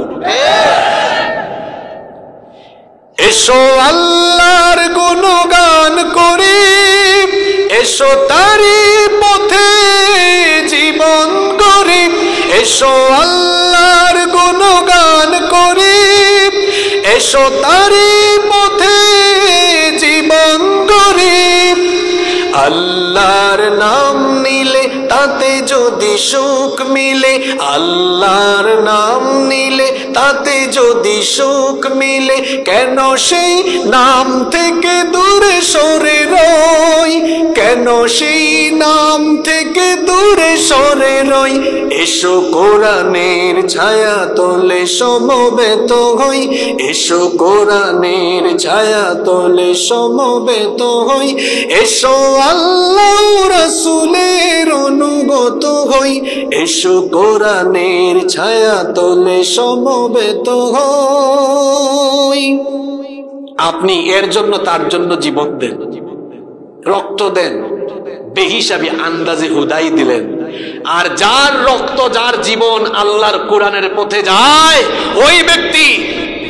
এসো আল্লাহর গুণগান করি, এসো তারি পথে জীবন গড়ি, এসো আল্লাহর গুণগান করি, এসো তারি পথে জীবন গড়ি। আল্লাহর নাম নিলে তাতে যদি সুখ মিলে, আল্লাহর নাম নিলে তাতে যদি সুখ মিলে, কেন সেই নাম থেকে দূরে সরে রই, কেন সেই নাম থেকে দূরে সরে রই। এসো কোরআনের ছায়া তলে সমবেত হই, এসো কোরআনের ছায়া তলে সমবেত হই, এসো আল্লাহ রাসূলের অনুগত হই, এসো কোরআনের ছায়া তলে সমবেত হই। আপনি এর জন্য তার জন্য জীবন দেন, রক্ত দেন, বেহিসাবি আন্দাজে হুদাই দিলেন। আর যার রক্ত যার জীবন আল্লাহর কোরআনের পথে যায়, ওই ব্যক্তি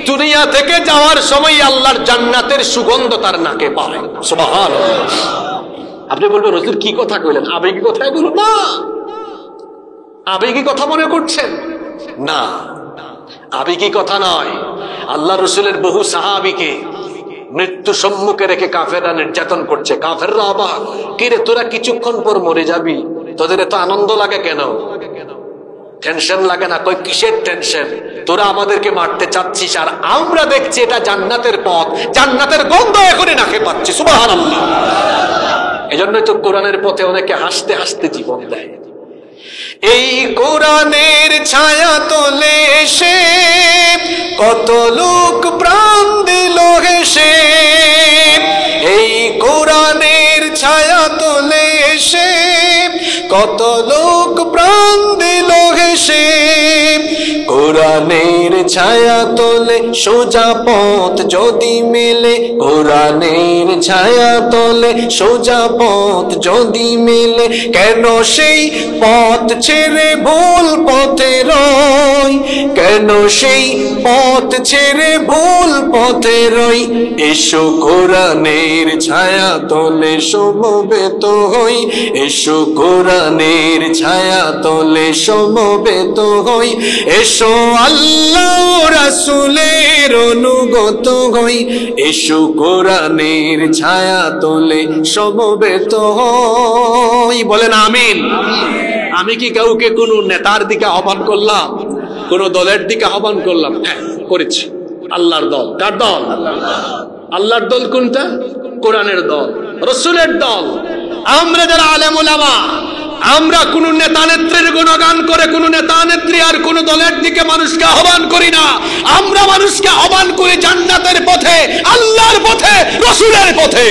দুনিয়া থেকে যাওয়ার সময় আল্লাহর জান্নাতের সুগন্ধ তার নাকে পায়। সুবহানাল্লাহ। আপনি বলবেন হুজুর কি কথা কইলেন, আবেগী কথাই বলুন না। আবেগী কথা মনে করছেন? না, আবেগী কথা নয়। আল্লাহ রসুলের বহু সাহাবীকে মৃত্যু সম্মুখে রেখে কাফেররা নির্যাতন করছে। কাফেররা অবাক, কিরে তোরা কিছুক্ষণ পর মরে যাবি, তোদের এত আনন্দ লাগে কেন? টেনশন লাগে না? কই কিসের টেনশন? তোরা আমাদেরকে মারতে চাচ্ছিস, আর আমরা দেখছি এটা জান্নাতের পথ, জান্নাতের গন্ধ এখনই নাকে পাচ্ছি। সুবহানাল্লাহ। এজন্যই তো কোরআনের পথে অনেকে হাসতে হাসতে জীবন দেয়। এই কোরআনের ছায়া তলে এসে কত লোক প্রাণ দিল হেসে, এই কোরআনের ছায়া তলে এসে কত লোক প্রাণ দিল হেসে। কোরআনের ছায়া তলে সোজা পথ যদি মেলে, কোরআনের ছায়া তলে সোজা পথ যদি মেলে, কেন সেই পথ ছেড়ে ভুল পথে রই, কেন সেই পথ ছেড়ে ভুল পথে রই। এসো কোরআনের ছায়া তলে সমবেত হই, এসো কোরআনের ছায়া তলে সমবেত হই, এসো আল্লাহ রাসূলের অনুগত হই, এসো কোরআনের ছায়া তলে সমবেত হই। বলেন আমিন। আমি কি কাউকে কোন নেতার দিকে আহ্বান করলাম, কোন দলের দিকে আহ্বান করলাম? হ্যাঁ করেছি। আল্লাহর দল। কার দল? আল্লাহর দল কোনটা? কোরআনের দল, রাসূলের দল। আমরা যারা আলেম ওলামা, আমরা কোন নেতা নেত্রীর গুণগান করে কোন নেতা নেত্রী আর কোন দলের দিকে মানুষকে আহ্বান করি না। আমরা মানুষকে আহ্বান করি জান্নাতের পথে, আল্লাহর পথে, রাসূলের পথে।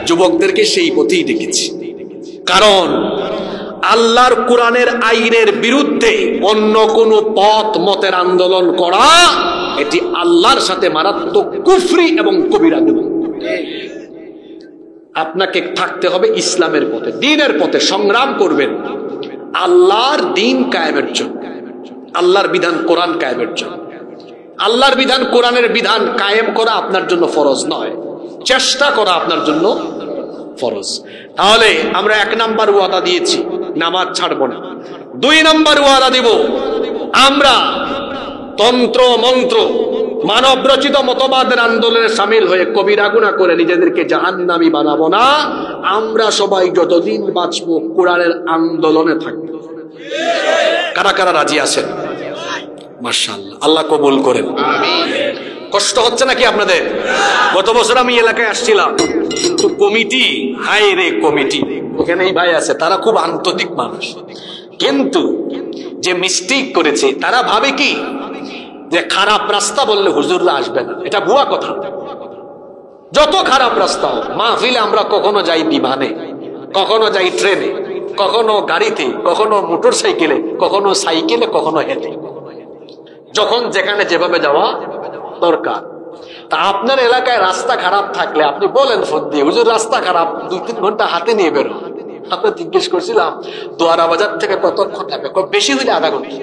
যুবকদেরকে সেই পথেই ডেকেছি, কারণ আল্লাহর কোরআনের আইনের বিরুদ্ধে অন্য কোন পথ মতের আন্দোলন করা এটি আল্লাহর সাথে মারাত্মক কুফরি এবং কবিরা গুনাহ। আপনাকে থাকতে হবে ইসলামের পথে, দ্বীনের পথে সংগ্রাম করবেন আল্লাহর দ্বীন কায়েমের জন্য, আল্লাহর বিধান কোরআন কায়েমের জন্য। আল্লাহর বিধান কোরআনের বিধান কায়েম করা আপনার জন্য ফরজ নয়, চেষ্টা করা আপনার জন্য ফরজ। তাহলে আমরা 1 নাম্বার ওয়াদা দিয়েছি, নামাজ ছাড়বো না। 2 নাম্বার ওয়াদা দিব, আমরা তন্ত্র মন্ত্র মানব রচিত মতবাদের আন্দোলনে সামিল হয়ে কবিরা গুনাহ করে নিজেদেরকে জাহান্নামী বানাবো না। আমরা সবাই যতদিন বাঁচবো কোরআনের আন্দোলনে থাকবো। কারা কারা রাজি আছেন? মাশাআল্লাহ, আল্লাহ কবুল করেন। কষ্ট হচ্ছে নাকি আপনাদের? গত বছর আমি এলাকায় আসছিলাম, কিন্তু কমিটি, হায় রে কমিটি, ওখানেই ভাই আছে, তারা খুব আন্তরিক মানুষ, কিন্তু যে মিস্টেক করেছে তারা ভাবে কি যে খারাপ রাস্তা বললে হুজুররা আসবে না। এটা ভুয়া কথা। যত খারাপ রাস্তা হোক, মাহফিলে আমরা কখনো যাই বিমানে, কখনো যাই ট্রেনে, কখনো গাড়িতে, কখনো মোটর সাইকেলে, কখনো সাইকেলে, কখনো হেঁটে, যখন যেখানে যেভাবে যাওয়া দরকার। তা আপনার এলাকায় রাস্তা খারাপ থাকলে আপনি বলেন ফোন দিয়ে, হুজুর রাস্তা খারাপ, 2-3 ঘন্টা হাতে নিয়ে বেরো। আপনার জিজ্ঞেস করছিলাম দোয়ারা বাজার থেকে কতক্ষণ লাগবে? বেশি হইলে আধা ঘন্টা।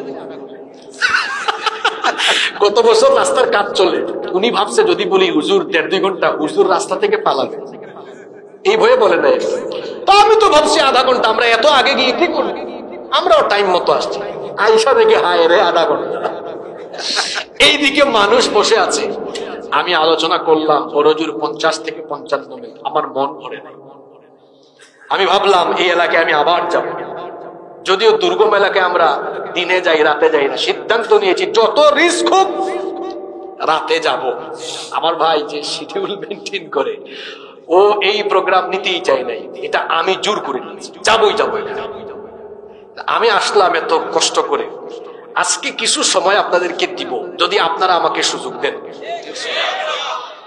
গত বছর রাস্তার কাজ চলে, উনি ভাবছে যদি বলি হুজুর 1.5-2 ঘন্টা, হুজুর রাস্তা থেকে পালাবে, এই ভয়ে বলে নেয়। তো আমি তো ভাবছি আধা ঘন্টা, আমরা এত আগে গিয়ে কি করবো? আমরাও টাইম মতো আসছি, আইসা দেখে হায় রে আধা ঘন্টা। এইদিকে মানুষ বসে আছে, আমি আলোচনা করলাম হুজুর 50 থেকে 55 মিনিট, আমার মন ভরে নাই। আমি ভাবলাম এই এলাকায় আমি আবার যাব, যদিও দুর্গম এলাকায় আমরা দিনে যাই রাতে যাই না, সিদ্ধান্ত নিয়েছি যত রিস্ক হোক রাতে যাব। আমার ভাই যে শিডিউল মেনটেন করে, ও এই প্রোগ্রাম নিতেই চাই নাই, এটা আমি জোর করে নিয়েছি, যাবই যাবো। আমি আসলাম এত কষ্ট করে, আজকে কিছু সময় আপনাদেরকে দিব, যদি আপনারা আমাকে সুযোগ দেন।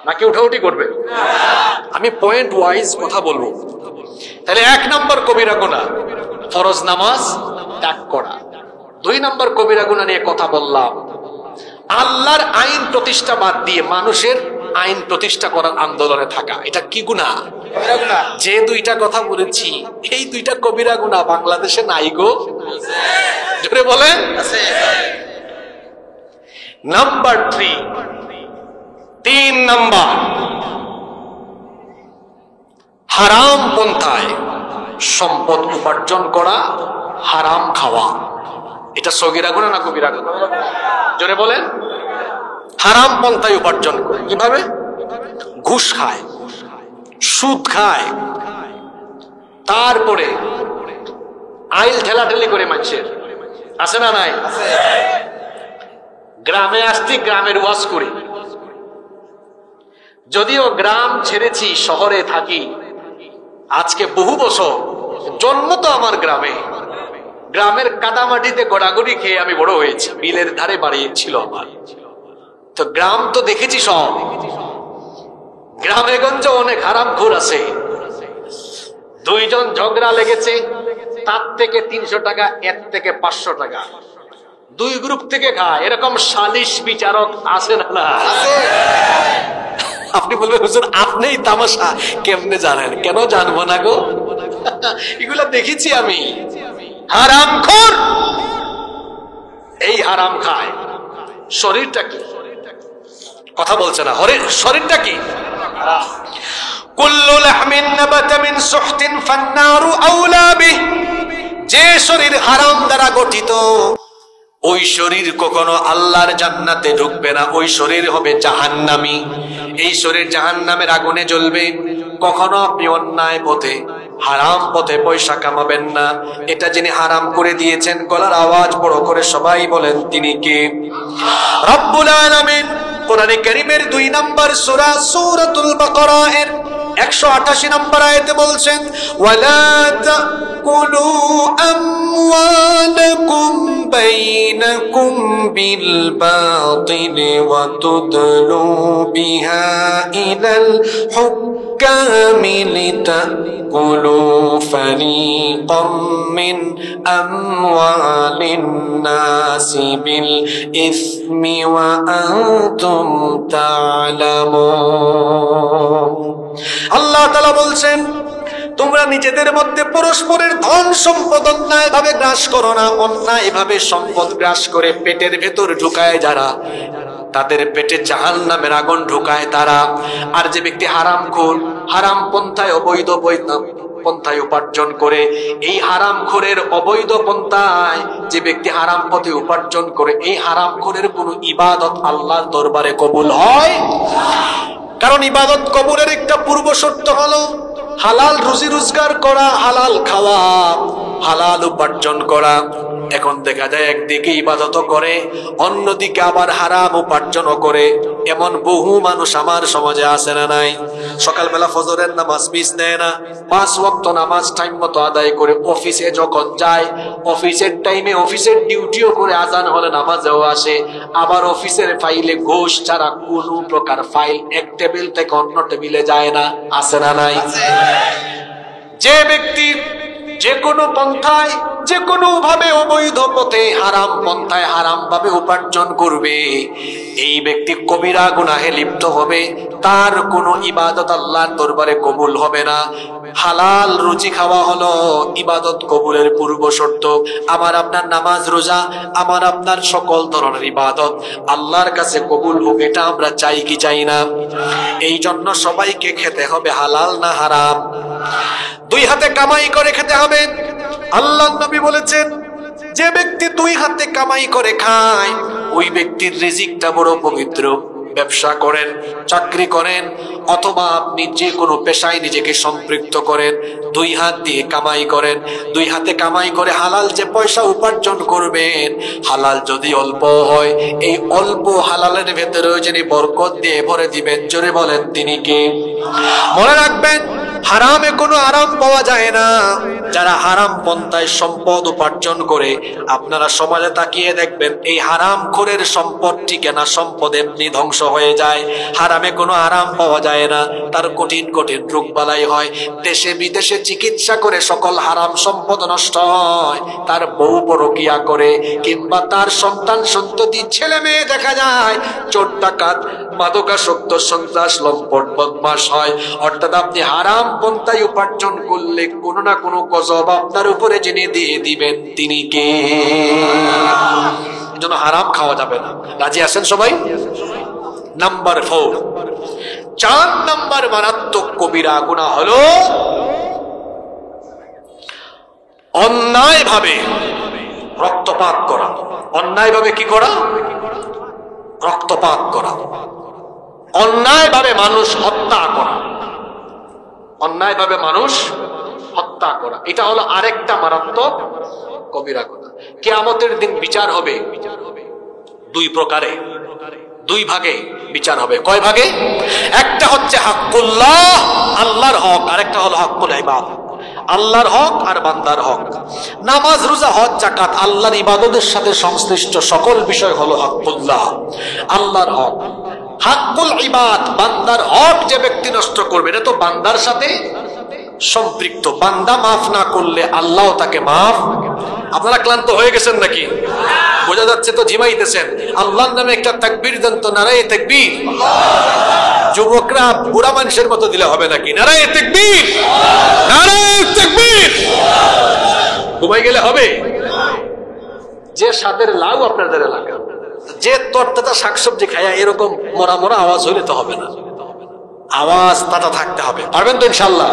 নাকি উঠাউঠি করবেন? আমি পয়েন্ট ওয়াইজ কথা বলবো, তাহলে 1 নম্বর কবিরা গুনাহ ফরজ নামাজ ত্যাগ করা। 2 নম্বর কবিরা গুনাহ নিয়ে কথা বললাম, আল্লাহর আইন প্রতিষ্ঠা বাদ দিয়ে মানুষের আইন প্রতিষ্ঠা করার আন্দোলনে থাকা। এটা কি গুনাহ? যে 2টা কথা বলেছি এই 2টা কবিরা গুনাহ বাংলাদেশে নাই গো, জোরে বলেন। নাম্বার 3 নাম্বার, হারাম পন্থায় সম্পদ উপার্জন করা, হারাম খাওয়া। এটা সগীরা গুনাহ না কবিরা গুনাহ? জোরে বলেন। হারাম পন্থায় উপার্জন করে কিভাবে? ঘুষ খায়, সুদ খায়, তারপরে আইল ঠেলাঠেলি করে মানুষের, আছে না নাই? গ্রামে আসছি, গ্রামের ওয়াজ করি, যদিও গ্রাম ছেড়েছি শহরে থাকি আজকে বহু বছর, জন্ম তো আমার গ্রামে, গ্রামের কাদামাটিতে গড়াগড়ি খেয়ে আমি বড় হয়েছি, বিলের ধারে বাড়ি ছিল আমার, তো গ্রাম তো দেখেছি সব। গ্রামে গঞ্জে অনেক হারামখোর আছে, 2 জন ঝগড়া লেগেছে, তার থেকে 300 টাকা, এর থেকে 500 টাকা, 2 গ্রুপ থেকে খায়, এরকম সালিশ বিচারক আছে না? আপনি বলবেন হুজুর আপনিই তামাশা কেমনে জানেন? কেন জানবো না গো, এগুলা দেখেছি আমি। হারামখোর এই হারাম খায়, শরীরটা কি? কথা বলছে না, শরীরটা কি? কুল্লু লাহমিন নাবাতা মিন সুহতিন ফান্নারু আওলা বিহি, যে শরীর হারাম দ্বারা গঠিত ওই শরীর কখনো আল্লাহর জান্নাতে ঢুকবে না, ওই শরীর হবে জাহান্নামী। এই শরীর জাহান্নামের আগুনে জ্বলবে। কখনো আপনি অন্যায় পথে, হারাম পথে পয়সা কামাবেন না। এটা যিনি হারাম করে দিয়েছেন, গলার আওয়াজ বড় করে সবাই বলেন তিনি কে? রব্বুল আলামিন কোরআনে কারীমের 2 নম্বর সূরা সূরাতুল বাকারা এর 188 নম্বর আয়াতে বলছেন, ওয়ালা তাকুলু আমওয়ালাকুম বাইনাকুম বিল বাতিল ওয়া তুদলু বিহা ইলাল হুক্কামি লিতাকুলু ফারিকাম মিন আমওয়ালিন নাসি বিল ইসমি ওয়া আনতুম তা'লামুন। আল্লাহ তাআলা বলছেন, তোমরা নিজেদের মধ্যে পরস্পরের ধন সম্পদ অন্যায় ভাবে গ্রাস করো না। অন্যায় ভাবে সম্পদ গ্রাস করে পেটের ভেতর ঢুকায় যারা, তাদের পেটে জাহান্নামের আগুন ঢুকায় তারা। আর যে ব্যক্তি হারামখোর, হারাম পন্থায় অবৈধ পন্থায় উপার্জন করে, এই হারামখোরের অবৈধ পন্থায় যে ব্যক্তি হারাম পথে উপার্জন করে, এই হারামখোরের কোনো ইবাদত আল্লাহর দরবারে কবুল হয়। কারণ ইবাদত কবুলের একটা পূর্ব শর্ত হলো হালাল রুজি রোজগার করা, হালাল খাওয়া, হালাল উপার্জন করা। এখন দেখা যায় একদিকে ইবাদতও করে, অন্যদিকে আবার হারাম উপার্জনও করে। এমন বহু মানুষ আমার সমাজে আছে না নাই? সকালবেলা ফজরের নামাজ মিস দেয় না, 5 ওয়াক্ত নামাজ টাইম মতো আদায় করে অফিসে যখন যায়, অফিসের টাইমে অফিসের ডিউটিও করে, আজান হলে নামাজেও আসে। আবার অফিসের ফাইলে ঘুষ ছাড়া কোনো প্রকার ফাইল এক টেবিল থেকে অন্য টেবিলে যায় না, আছে না নাই? যে ব্যক্তি যে কোনো পন্থায়, যে কোনো ভাবে অবৈধ পথে, হারাম পন্থায় হারাম ভাবে উপার্জন করবে, এই ব্যক্তি কবিরা গুনাহে লিপ্ত হবে। তার কোনো ইবাদত আল্লাহর দরবারে কবুল হবে না। হালাল রুজি খাওয়া হলো ইবাদত কবুলের পূর্ব শর্ত। আমার আপনার নামাজ রোজা, আমার আপনার সকল ধরনের ইবাদত আল্লাহর কাছে কবুল হোক, এটা আমরা চাই কি চাই না? এই জন্য সবাইকে খেতে হবে হালাল না হারাম। 2 হাতে কামাই করে খেতে হবে। আল্লাহর নবী বলেছেন, যে ব্যক্তি 2 হাতে কামাই করে খায়, ওই ব্যক্তির রিজিকটা বড় পবিত্র। ব্যবসা করেন, চাকরি করেন, অথবা আপনি যে কোনো পেশায় নিজেকে সম্পৃক্ত করেন, 2 হাত দিয়ে কামাই করেন। 2 হাতে কামাই করে হালাল যে পয়সা উপার্জন করবেন, হালাল যদি অল্প হয়, এই অল্প হালালের ভেতরেও যিনি বরকত দিয়ে ভরে দিবেন, জোরে বলেন তিনি কে? মনে রাখবেন, হারামে কোনো আরাম পাওয়া যায় না। যারা হারাম পন্থায় সম্পদ উপার্জন করে, আপনারা সমাজে তাকিয়ে দেখবেন এই হারামখোরের সম্পদ টিকে না, সম্পদ এমনি ধ্বংস হয়ে যায়। হারামে কোনো আরাম পাওয়া যায় না, তার কঠিন কঠিন রোগবালাই হয়, দেশে বিদেশে চিকিৎসা করে সকল হারাম সম্পদ নষ্ট হয়। তার বউ পরকিয়া করে, কিংবা তার সন্তান সন্ততি ছেলে মেয়ে দেখা যায় চোর ডাকাত মাদকাসক্ত সন্ত্রাস লম্পট বদমাশ হয়। অর্থাৎ আপনি হারাম পন্থায় উপার্জন করলে কোনো না কোনো গজব আপনার উপরে যিনি দিয়ে দিবেন তিনি কে? এজন্য হারাম খাওয়া যাবে না। রাজি আছেন সবাই? নাম্বার 4, 4 নাম্বার মারাত্মক কবিরা গুনাহ হলো অন্যায় ভাবে রক্তপাত করা। অন্যায় ভাবে কি করা? রক্তপাত করা। অন্যায় ভাবে মানুষ হত্যা করা। অন্যায় ভাবে মানুষ হত্যা করা, এটা হলো আরেকটা মারাত্মক কবিরা গুনাহ। কিয়ামতের দিন বিচার হবে 2 প্রকারে, 2 ভাগে বিচার হবে। কয় ভাগে? একটা হচ্ছে হাক্কুল্লাহ, আল্লাহর হক, আর একটা হলো হাক্কুল ইবাদ, আল্লাহর হক আর বান্দার হক। নামাজ রোজা হজ যাকাত আল্লাহর ইবাদতের সাথে সংশ্লিষ্ট সকল বিষয় হলো হাক্কুল্লাহ, আল্লাহর হক। হাক্কুল ইবাদ, বান্দার হক যে ব্যক্তি নষ্ট করবে, এটা তো বান্দার সাথে সম্পৃক্ত। বান্দা মাফ না করলে আল্লাহ তাকে মাফ। আপনারা ক্লান্ত হয়ে গেছেন নাকি? বোঝা যাচ্ছে তো ঝিমাইতেছেন। আল্লাহর নামে একটা তাকবীর দেন তো, নারায়ে তাকবীর। যুবকরা বুড়া মানুষের মতো দিলে হবে নাকি? নারায়ে তাকবীর, নারায়ে তাকবীর। ঘুমাই গেলে হবে? যে স্বাদের লাউ আপনাদের এলাকা, যে তরতাজা শাকসবজি খায়া এরকম মরা মরা আওয়াজ হইলে তো হবে না, আওয়াজ তাজা থাকতে হবে। পারবেন তো ইনশাআল্লাহ?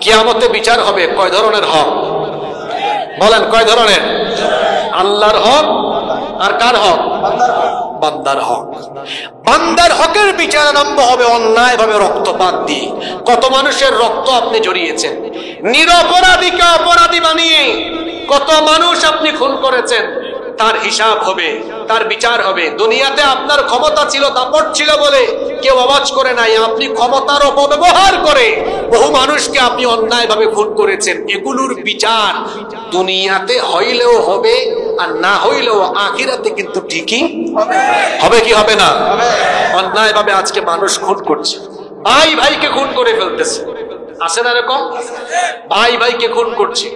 কিয়ামতে বিচার হবে কয় ধরনের হক? বলেন কয় ধরনের? আল্লাহর হক আর কার হক? বান্দার হক। বান্দার হকের বিচার আরম্ভ হবে অন্যায় ভাবে রক্তপাত দিয়ে। কত মানুষের রক্ত আপনি জড়িয়েছেন, নিরপরাধীকে অপরাধী বানিয়ে কত মানুষ আপনি খুন করেছেন, তার হিসাব হবে, তার বিচার হবে। দুনিয়াতে আপনার ক্ষমতা ছিল, দাপট ছিল বলে কেউ আওয়াজ করে নাই। আপনি ক্ষমতার অপব্যবহার করে বহু মানুষকে আপনি অন্যায়ভাবে খুন করেছেন। এগুলোর বিচার দুনিয়াতে হইলেও হবে, আর না হইলেও আখিরাতে কিন্তু ঠিকই হবে। কি হবে না? অন্যায়ভাবে আজকে মানুষ খুন করছে, ভাই ভাইকে খুন করে ফেলতেছে। আছে না এরকম? ভাই ভাইকে খুন করছে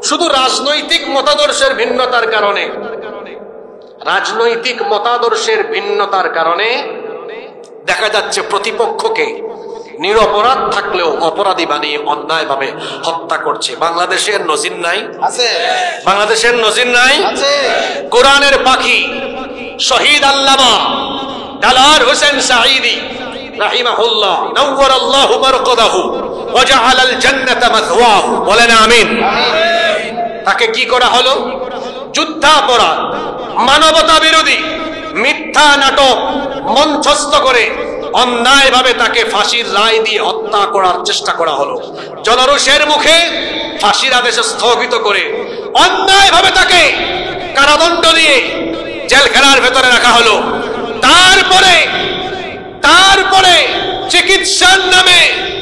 শুধু রাজনৈতিক মতাদর্শের ভিন্নতার কারণে। রাজনৈতিক মতাদর্শের ভিন্নতার কারণে দেখা যাচ্ছে প্রতিপক্ষকে নিরপরাধ থাকলেও অপরাধী বানিয়ে অন্যায়ভাবে হত্যা করছে। বাংলাদেশের নজির নাই? আছে। বাংলাদেশের নজির নাই? আছে। কোরআনের পাখি শহীদ আল্লামা দালার হোসেন সাঈদী রাহিমাহুল্লাহ নাওয়ারাল্লাহু মারকাদাহু ওয়া জাআলাল জান্নাতা মাথওয়াহু, বলেন আমিন। তাকে কি করা হলো? যুদ্ধাপরাধ, মানবতা বিরোধী মিথ্যা নাটক মঞ্চস্থ করে অন্যায়ভাবে তাকে ফাঁসির রায় দিয়ে হত্যা করার চেষ্টা করা হলো। জনরোষের মুখে ফাঁসির আদেশ স্থগিত করে অন্যায়ভাবে তাকে কারাদণ্ড দিয়ে জেলখানার ভেতরে রাখা হলো। তারপরে চিকিৎসার নামে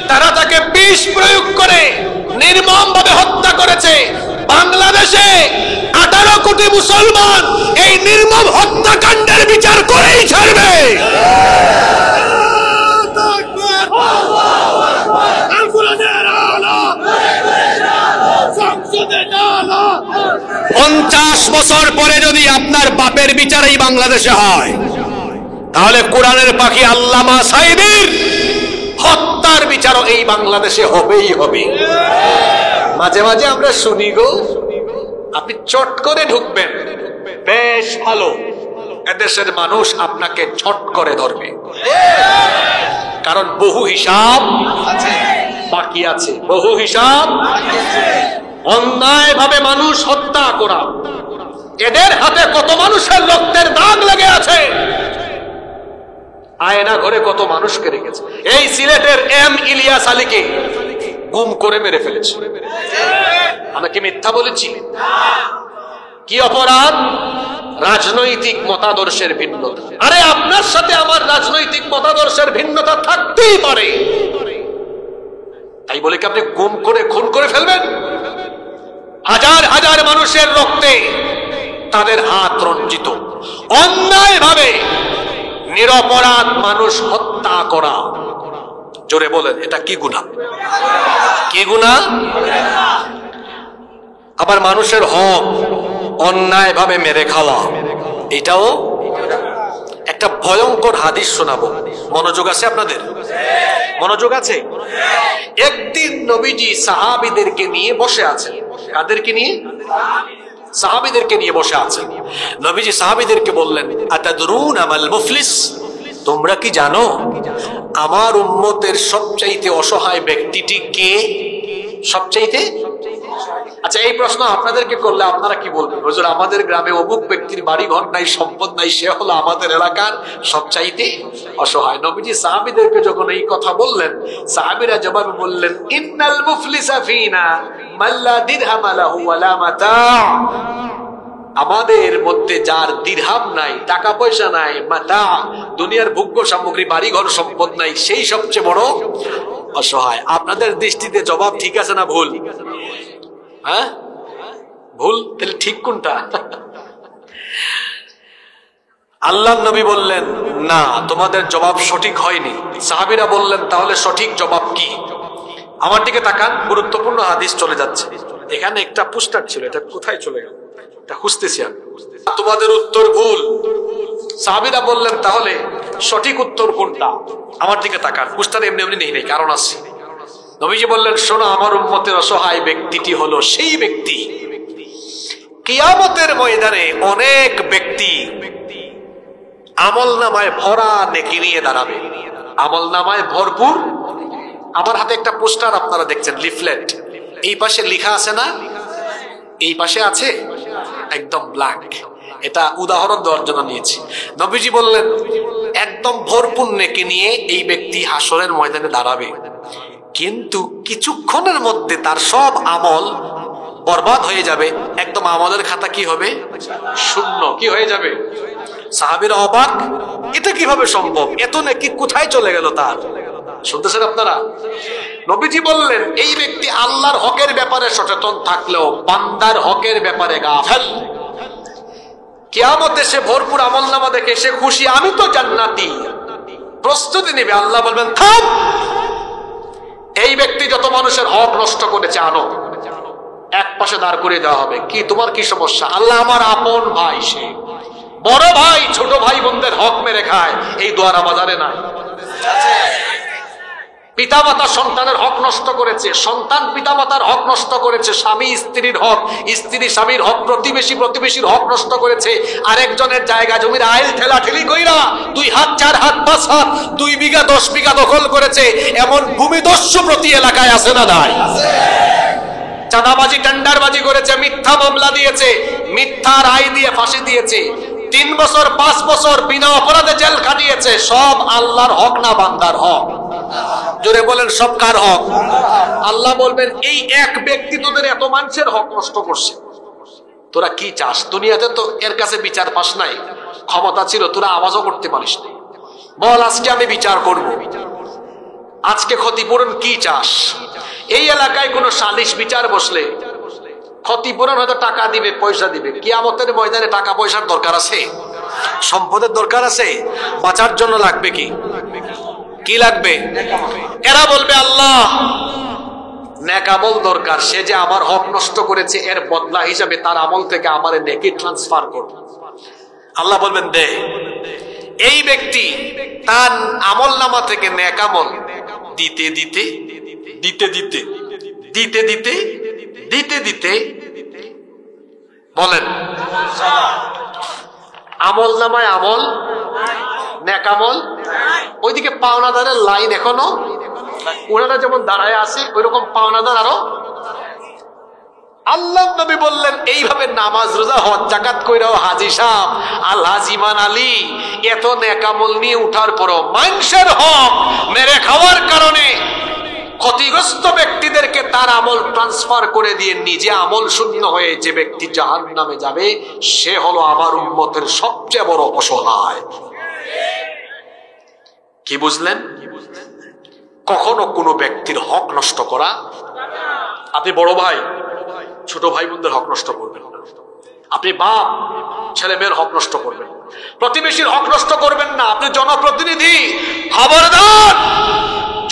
তারা তাকে বিষ প্রয়োগ করে নির্মমভাবে হত্যা করেছে। বাংলাদেশে 18 কোটি মুসলমান এই নির্মম হত্যাকাণ্ডের বিচার করেই ছাড়বে। 50 বছর পরে যদি আপনার বাপের বিচার এই বাংলাদেশে হয়, তাহলে কোরআনের পাখি আল্লামা সাঈদীর হত্যার বিচারও এই বাংলাদেশে হবেই হবে। মাঝে মাঝে আমরা শুনি গো, আপনি চট করে ঢুকবেন, বেশ ভালো, এদেশের মানুষ আপনাকে ছট করে ধরবে, কারণ বহু হিসাব বাকি আছে। বহু হিসাব। অন্যায় ভাবে মানুষ হত্যা করা, এদের হাতে কত মানুষের রক্তের দাগ লেগে আছে। আয়না ঘরে কত মানুষকে রেখেছে। এই সিলেটের এম ইলিয়াস আলীকে গুম করে মেরে ফেলেছে। আমরা কি মিথ্যা বলেছি? কি অপরাধ? রাজনৈতিক মতাদর্শের ভিন্নতা। আরে আপনার সাথে আমার রাজনৈতিক মতাদর্শের ভিন্নতা থাকতেই পারে, তাই বলে কি আপনি গুম করে খুন করে ফেলবেন? হাজার হাজার মানুষের রক্তে তাদের হাত রঞ্জিত, অন্যায় ভাবে নিরপরাধ মানুষ হত্যা করা, জোরে বলেন এটা কি গুনাহ? কি গুনাহ? আবার মানুষের হক অন্যায় ভাবে মেরে খাওয়া, এটাও একটা ভয়ঙ্কর হাদিস শোনাবো। মনোযোগ আছে আপনাদের? মনোযোগ আছে? একদিন নবীজি সাহাবীদেরকে নিয়ে বসে আছেন। কাদেরকে নিয়ে? সাহাবীদেরকে নিয়ে বসে আছেন। নবীজি সাহাবীদেরকে বললেন, আতাদরুনা মাল মুফলিস, তোমরা কি জানো আমার উম্মতের সবচাইতে অসহায় ব্যক্তিটি কে? সবচাইতে? আচ্ছা, এই প্রশ্ন আপনাদেরকে করলে আপনারা কি বলবেন? হুজুর, আমাদের গ্রামে অমুক ব্যক্তির বাড়ি ঘর নাই, সম্পদ নাই, সে হলো আমাদের এলাকার সবচাইতে অসহায়। নবীজি সাহাবীদেরকে যখন এই কথা বললেন, সাহাবীরা জবাবে বললেন, ইন্নাল মুফলিসা ফিনা মাল্লা দিরহাম লাহু ওয়ালা মাতা, আমাদের মধ্যে যার দিরহাম নাই, টাকা পয়সা নাই, মাতা দুনিয়ার ভোগ্য সামগ্রী, বাড়ি ঘর, সম্পদ নাই, সেই সবচেয়ে বড় অসহায়। আপনাদের দৃষ্টিতে জবাব ঠিক আছে না ভুল? হ্যাঁ, ভুল। তাহলে ঠিক কোনটা? আল্লাহ নবী বললেন, না, তোমাদের জবাব সঠিক হয়নি। সাহাবীরা বললেন, তাহলে সঠিক জবাব কি? আমার দিকে তাকান, গুরুত্বপূর্ণ হাদিস চলে যাচ্ছে। এখানে একটা পোস্টার ছিল, এটা কোথায় চলে গেল? এটা খুঁজতেছি আমি। তোমাদের উত্তর ভুল। সাহাবীরা বললেন, তাহলে সঠিক উত্তর কোনটা? আমার দিকে তাকান, পোস্টার এমনি এমনি নেই, কারণ আছে। নবীজি বললেন, শোনো, আমার উম্মতের অসহায় ব্যক্তিটি হলো সেই ব্যক্তি, কিয়ামতের ময়দানে অনেক ব্যক্তি আমলনামায় ভরা নেকি নিয়ে দাঁড়াবে, আমলনামায় ভরপুর। আমার হাতে একটা পোস্টার আপনারা দেখছেন, লিফলেট। এই পাশে লেখা আছে না? এই পাশে আছে একদম ব্ল্যাঙ্ক। এটা উদাহরণ দেওয়ার জন্য নিয়েছি। নবীজি বললেন, একদম ভরপুর নেকি নিয়ে এই ব্যক্তি হাসরের ময়দানে দাঁড়াবে, কিন্তু কিছুক্ষণের মধ্যে তার সব আমল বরবাদ হয়ে যাবে। একদম আমলের খাতা কি হবে? শূন্য। কি হয়ে যাবে? সাহাবীরা অবাক, এটা কিভাবে সম্ভব? এত নেকি কোথায় চলে গেল তার? শুনতেছেন আপনারা? নবীজি বললেন, এই ব্যক্তি আল্লাহর হকের ব্যাপারে সচেতন থাকলেও বান্দার হকের ব্যাপারে গাফেল। কিয়ামতে সে ভরপুর আমলনামা দেখে সে খুশি, আমি তো জান্নাতি, প্রস্তুতি নেবে। আল্লাহ বলবেন, থাম, এই ব্যক্তি যত মানুষের হক নষ্ট করেছে আনো, এক পাশে দাঁড় করে দেওয়া হবে। কি তোমার কি সমস্যা? আল্লাহ আমার আপন ভাই, সে বড় ভাই ছোট ভাই বোনদের হক মেরে খায়, এই দোয়ার আমাজারে নাই। পিতামাতা সন্তানের হক নষ্ট করেছে, সন্তান পিতামাতার হক নষ্ট করেছে, স্বামী স্ত্রীর হক, স্ত্রী স্বামীর হক, প্রতিবেশী প্রতিবেশীর হক নষ্ট করেছে, আরেকজনের জায়গা জমির আইল ঠেলা ঠেলি কইরা 2 হাত 4 হাত 5 হাত 2 বিঘা 10 বিঘা দখল করেছে। এমন ভূমিদস্যু প্রতি এলাকায় আছে না নাই? চাঁদাবাজি টেন্ডারবাজি করেছে, মিথ্যা মামলা দিয়েছে, মিথ্যা রায় দিয়ে ফাঁসি দিয়েছে, 3 বছর 5 বছর বিনা অপরাধে জেল খাটিয়েছে। সব আল্লাহর হক না বান্দার হক? জোরে বলেন, সব কার হক? আল্লাহ বলবেন, এই এক ব্যক্তি তোদের এত মানুষের হক নষ্ট করছে, তোরা কি চাস? দুনিয়াতে তো এর কাছে বিচার পাস নাই, ক্ষমতা ছিল, তোরা আওয়াজও করতে পারিস না। বল, আজকে আমি বিচার করব, আজকে ক্ষতিপূরণ কি চাস? এই এলাকায় কোন সালিশ বিচার বসলে ক্ষতিপূরণ হয়তো টাকা দিবে, পয়সা দিবে। কিয়ামতের ময়দানে টাকা পয়সার দরকার আছে? সম্পদের দরকার আছে? বাঁচার জন্য লাগবে কি? কি লাগবে? এরা বলবে, আল্লাহ নেক আমল দরকার, সে যে আমার হক নষ্ট করেছে এর বদলা হিসাবে তার আমল থেকে আমার নেকি ট্রান্সফার করো। আল্লাহ বলবেন, দে। এই ব্যক্তি তার আমল নামা থেকে নেক আমল দিতে দিতে দিতে দিতে দিতে দিতে দিতে দিতে বলেন, আমল নামায় আমল, নেক আমল, ওইদিকে পাওনাদারের লাইন এখনো, ওনারা যেমন দাঁড়ায় আছে ওইরকম পাওনাদার আরো। আল্লাহ নবী বললেন, এইভাবে নামাজ রোজা হজ যাকাত কইরাও হাজী সাহেব আল হাজিমান আলী এত নেক আমল নিয়ে উঠার পরও মানুষের হক মেরে খাওয়ার কারণে ক্ষতিগ্রস্ত ব্যক্তিদেরকে তার আমল ট্রান্সফার করে দিয়ে নিজে আমল শূন্য হয়ে যে ব্যক্তি জাহান্নামে যাবে, সে হলো আমার উম্মতের সবচেয়ে বড় অসহায়। কি বুঝলেন? কখনো কোনো ব্যক্তির হক নষ্ট করা। আপনি বড় ভাই, ছোট ভাই বোনদের হক নষ্ট করবেন না। আপনি বাপ, ছেলে মেয়ের হক নষ্ট করবেন, প্রতিবেশীর হক নষ্ট করবেন না। আপনি জনপ্রতিনিধি, খবরদার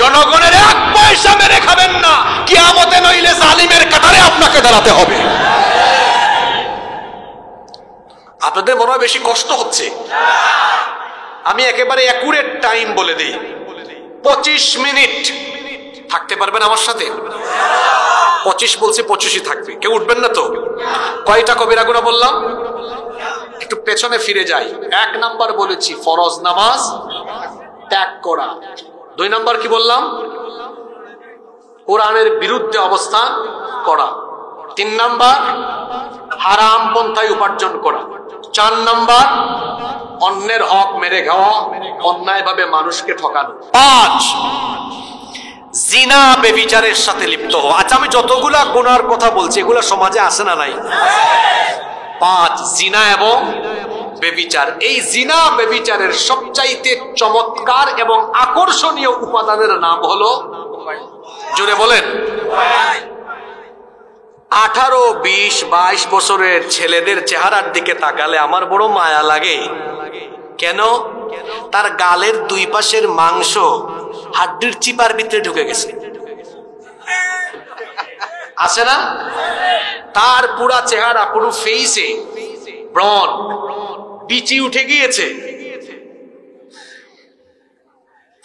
জনগণের এক পয়সা মেরে খাবেন না। কিয়ামতে নইলে জালিমের কাতারে আপনাকে দাঁড়াতে হবে। আপনাদের মনে হয় বেশি কষ্ট হচ্ছে? আমি একেবারে অ্যাকুরেট টাইম বলে দিই, 25 মিনিট থাকতে পারবেন আমার সাথে? 25 বলছি, 25ই থাকবে। কেউ উঠবেন না তো? কয়টা কবিরা গুনাহ বললাম? একটু পেছনে ফিরে যাই। 1 নাম্বার বলেছি ফরজ নামাজ ত্যাগ করা। 2 নাম্বার কি বললাম? কোরআনের বিরুদ্ধে অবস্থান করা। 3 নাম্বার হারাম পন্থায় উপার্জন করা। 4 নাম্বার অন্যের হক মেরে খাওয়া, অন্যায়ভাবে মানুষকে ঠকানো। 5 জিনা বেবিচারের সাথে লিপ্ত হওয়া। আচ্ছা, আমি যতগুলা গুনার কথা বলছি এগুলা সমাজে আসে না নাই? 5 জিনা এবং বেবিচার। এই জিনা বেবিচারের সবচাইতে চমৎকার এবং আকর্ষণীয় উপাদানের নাম হলো, জোরে বলেন, 18, 20, 22 বছরের ছেলেদের চেহারার দিকে তাকালে আমার বড় মায়া লাগে। কেন? তার গালের 2 পাশের মাংস হাড্ডির চিপার ভিতরে ঢুকে গেছে, আছে না? তার পুরা চেহারা, পুরো ফেসে ব্রণ, বিচি উঠে গিয়েছে।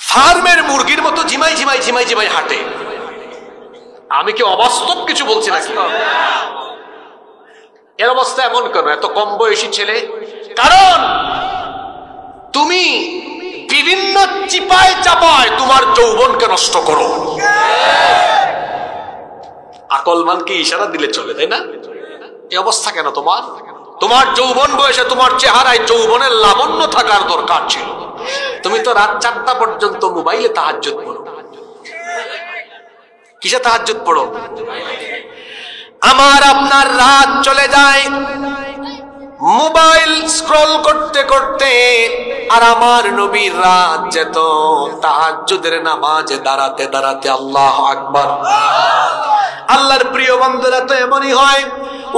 ফার্মের মুরগির মতো ঝিমাই ঝিমাই ঝিমাই ঝিমাই হাঁটে। আমি কি অবাস্তব কিছু বলছি নাকি? এর অবস্থা এমন কেন? এত কম বয়সী ছেলে। কারণ তুমি বিভিন্ন চিপায় চাপায় তোমার যৌবনকে নষ্ট করো। আকলমানকে ইশারা দিলে চলে, তাই না? এই অবস্থা কেন তোমার? তোমার যৌবন বয়সে তোমার চেহারায় যৌবনের লাবণ্য থাকার দরকার ছিল। তুমি তো রাত 4টা পর্যন্ত মোবাইলে তাহাজ্জুদ পড়ো। কিসে তাহাজ্জুদ পড়ো? আমার আপনার রাত চলে যায় মোবাইল স্ক্রল করতে করতে, আর আমার নবীর রাত যেত তাহাজ্জুদের নামাজে দাঁড়াতে দাঁড়াতে। আল্লাহু আকবার। আল্লাহর প্রিয় বান্দারা তো এমনই হয়।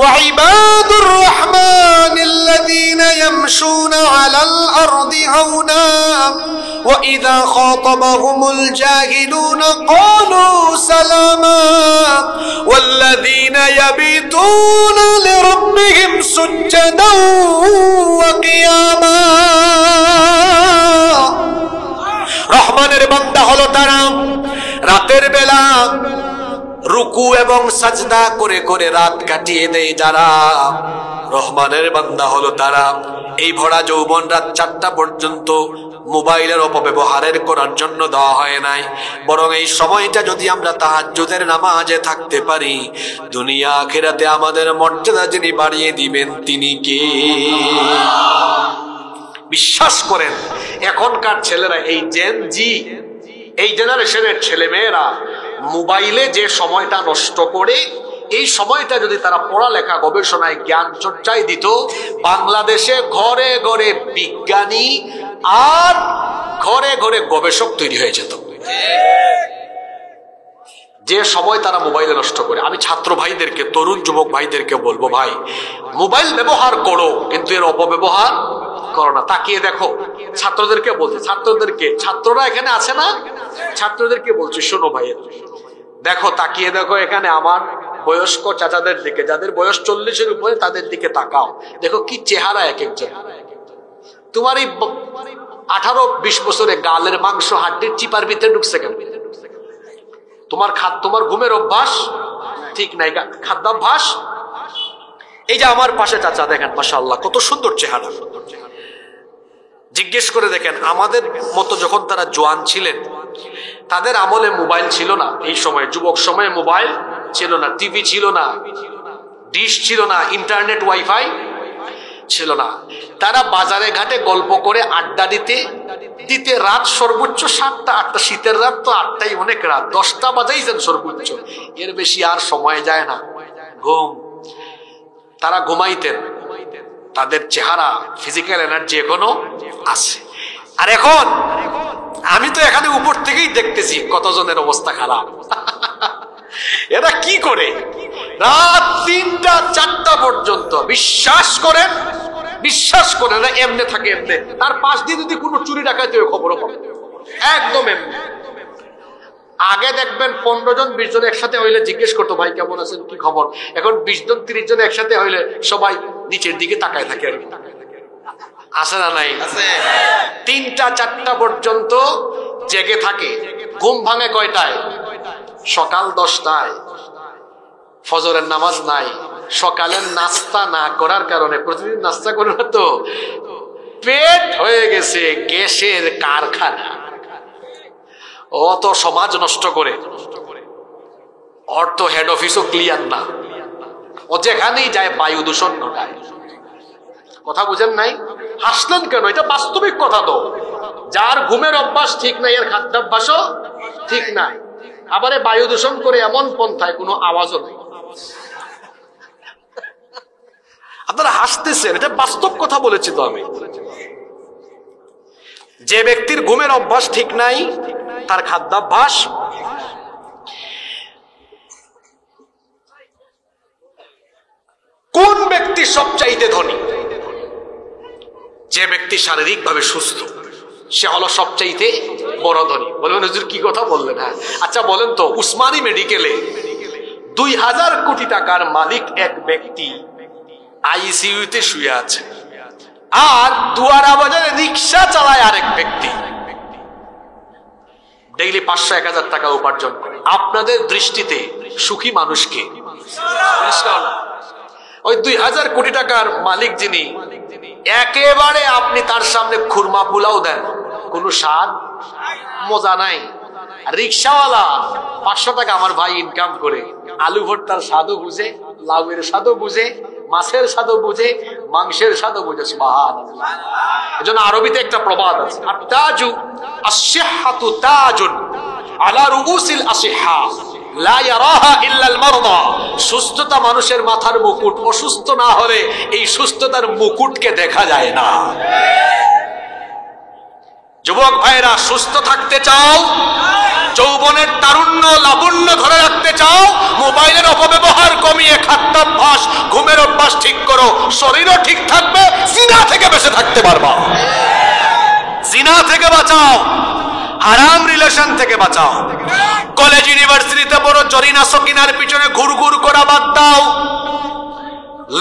وعباد الرحمن الذين يمشون على الأرض هونا وإذا خاطبهم الجاهلون قالوا سلاما والذين يبيتون لربهم سجدا وقياما। রহমানের বান্দা হলো তারা রাতের বেলা রুকু এবং সাজদা করে করে রাত কাটিয়ে দেয় যারা। রহমানের বান্দা হলো তারা। এই ভরা যৌবন রাত 4টা পর্যন্ত মোবাইলের অপব্যবহারের করার জন্য দেওয়া হয় নাই, বরং এই সময়টা যদি আমরা তাহাজ্জুদের নামাজে থাকতে পারি, দুনিয়া আখিরাতে আমাদের মর্যাদা যিনি বাড়িয়ে দিবেন তিনি কে? বিশ্বাস করেন, এখনকার ছেলেরা, এই জেন জি, এই জেনারেশনের ছেলে মেয়েরা মোবাইলে যে সময়টা নষ্ট করে, এই সময়টা যদি তারা পড়ালেখা, গবেষণায়, জ্ঞান চর্চায় দিত, বাংলাদেশে ঘরে ঘরে বিজ্ঞানী আর ঘরে ঘরে গবেষক তৈরি হয়ে যেত। যে সময় তারা মোবাইলে নষ্ট করে। আমি ছাত্র ভাইদেরকে, তরুণ যুবক ভাইদেরকে বলবো, ভাই মোবাইল ব্যবহার করো কিন্তু এর অপব্যবহার করো না। তাকিয়ে দেখো, ছাত্রদেরকে বলছে, ছাত্ররা এখানে আছে না, ছাত্রদেরকে বলছে, শোনো ভাই, দেখো, তাকিয়ে দেখো এখানে আমার বয়স্ক চাচাদের দিকে, যাদের বয়স 40-এর উপরে, তাদের দিকে তাকাও, দেখো কি চেহারা এক একজন। তোমার এই 18-20 বছরে গালের মাংস হাড্ডির চিপার ভিতরে ঢুকছে কেন? তোমার ঘুমের অভ্যাস ঠিক নাই, খাদ্যাভ্যাস। এই যে আমার পাশে চাচা দেখেন, মাশাআল্লাহ কত সুন্দর চেহারা। জিজ্ঞেস করে দেখেন, আমাদের মতো যখন তারা জোয়ান ছিলেন, তাদের আমলে মোবাইল ছিল না। এই সময়, যুবক সময়ে মোবাইল ছিল না, টিভি ছিল না, ডিশ ছিল না, ইন্টারনেট, ওয়াইফাই ছিল না। তারা বাজারে ঘাটে গল্প করে আড্ডা দিতে দিতে রাত সর্বোচ্চ 7টা 8টা, শীতের রাত তো 8টাই অনেক রাত, 10টা বাজাইছেন সর্বোচ্চ, এর বেশি আর সময় যায় না। ঘুম, তারা ঘুমাইতেন, তাদের চেহারা, ফিজিক্যাল এনার্জি এখনো আছে। আর এখন আমি তো এখানে উপর থেকেই দেখতেছি কতজনের অবস্থা খারাপ। এরা কি করে রাত 3টা 4টা পর্যন্ত বিশ্বাস করেন না এমনে থাকে, এমনে তার পাশ দিয়ে যদি কোনো চুরি ডাকাইতে খবরও পাবে একদম এমনি। আগে দেখবেন 15 জন 20 জন একসাথে হইলে জিজ্ঞেস করতো ভাই কেমন আছেন কি খবর, এখন 20 জন 30 জন একসাথে হইলে সবাই নিচের দিকে তাকায় থাকে আর কি। আছে না নাই? 3টা 4টা পর্যন্ত জেগে থাকে। ঘুম ভাঙে কয়টায়? সকাল 10টায়। ফজরের নামাজ নাই। সকালের নাস্তা না করার কারণে, প্রতিদিন নাস্তা করে না তো, পেট হয়ে গেছে গ্যাসের কারখানা। অত সমাজ নষ্ট করে, অর্থ হেড অফিসও ক্লিয়ার না, ও যেখানেই যায় বায়ু দূষণ ঘটায়। কথা বুঝেন নাই? হাসলেন কেন? এটা বাস্তবিক কথা। তো যার ঘুমের অভ্যাস ঠিক নাই, এর খাদ্যাভ্যাসও ঠিক নাই, আবার বায়ু দূষণ করে এমন পন্থায় কোনো আওয়াজও নেই। আপনারা হাসতেছেন, এটা বাস্তব কথা বলেছি তো আমি। যে ব্যক্তির ঘুমের অভ্যাস ঠিক নাই, তার খাদ্যাভ্যাস। কোন ব্যক্তি সবচাইতে ধনী? যে ব্যক্তি শারীরিকভাবে সুস্থ, সে হলো সবচাইতে বড় ধনী। বলবেন হুজুর কি কথা বললেন? হ্যাঁ, আচ্ছা বলেন তো, উসমানী মেডিকেলে 2000 কোটি টাকার মালিক এক ব্যক্তি আইসিইউতে শুয়ে আছে, আর দুয়ারা বাজারে রিক্সা চালায় আরেক ব্যক্তি, ডেইলি 500-1000 টাকা উপার্জন করে। আপনাদের দৃষ্টিতে সুখী মানুষকে? ওই 2000 কোটি টাকার মালিক যিনি, একেবারে আপনি তার সামনে খুরমা পোলাও দেন, কোনো স্বাদ মজা নাই। রিক্সাওয়ালা 500 টাকা আমার ভাই ইনকাম করে, আলু ভর্তার স্বাদও বুঝে, লাউয়ের স্বাদও বুঝে, মাছের স্বাদও বুঝে, মাংসের স্বাদও বুঝে। সুবহানাল্লাহ। এজন্য আরবিতে একটা প্রবাদ আছে, আত-তাজু আস-সিহহাতু তাজুন আলা রুউসিল আসিহা লা ইয়ারাহা ইল্লা আল-মারদা। সুস্থতা মানুষের মাথার মুকুট, অসুস্থ না হলে এই সুস্থতার মুকুটকে দেখা যায় না। যুবক ভাইরা, সুস্থ থাকতে চাও, যৌবনের তারুণ্য লাবণ্য ধরে রাখতে চাও, মোবাইলের অপব্যবহার কমিয়ে খাদ্যাভ্যাস, ঘুমের অভ্যাস ঠিক করো, শরীরও ঠিক থাকবে, জিনা থেকে বেঁচে থাকতে পারবা। জিনা থেকে বাঁচাও, হারাম রিলেশন থেকে বাঁচাও। কলেজ ইউনিভার্সিটিতে বড় জরিনা সকিনার পিছনে ঘুরঘুর করা বাদ দাও।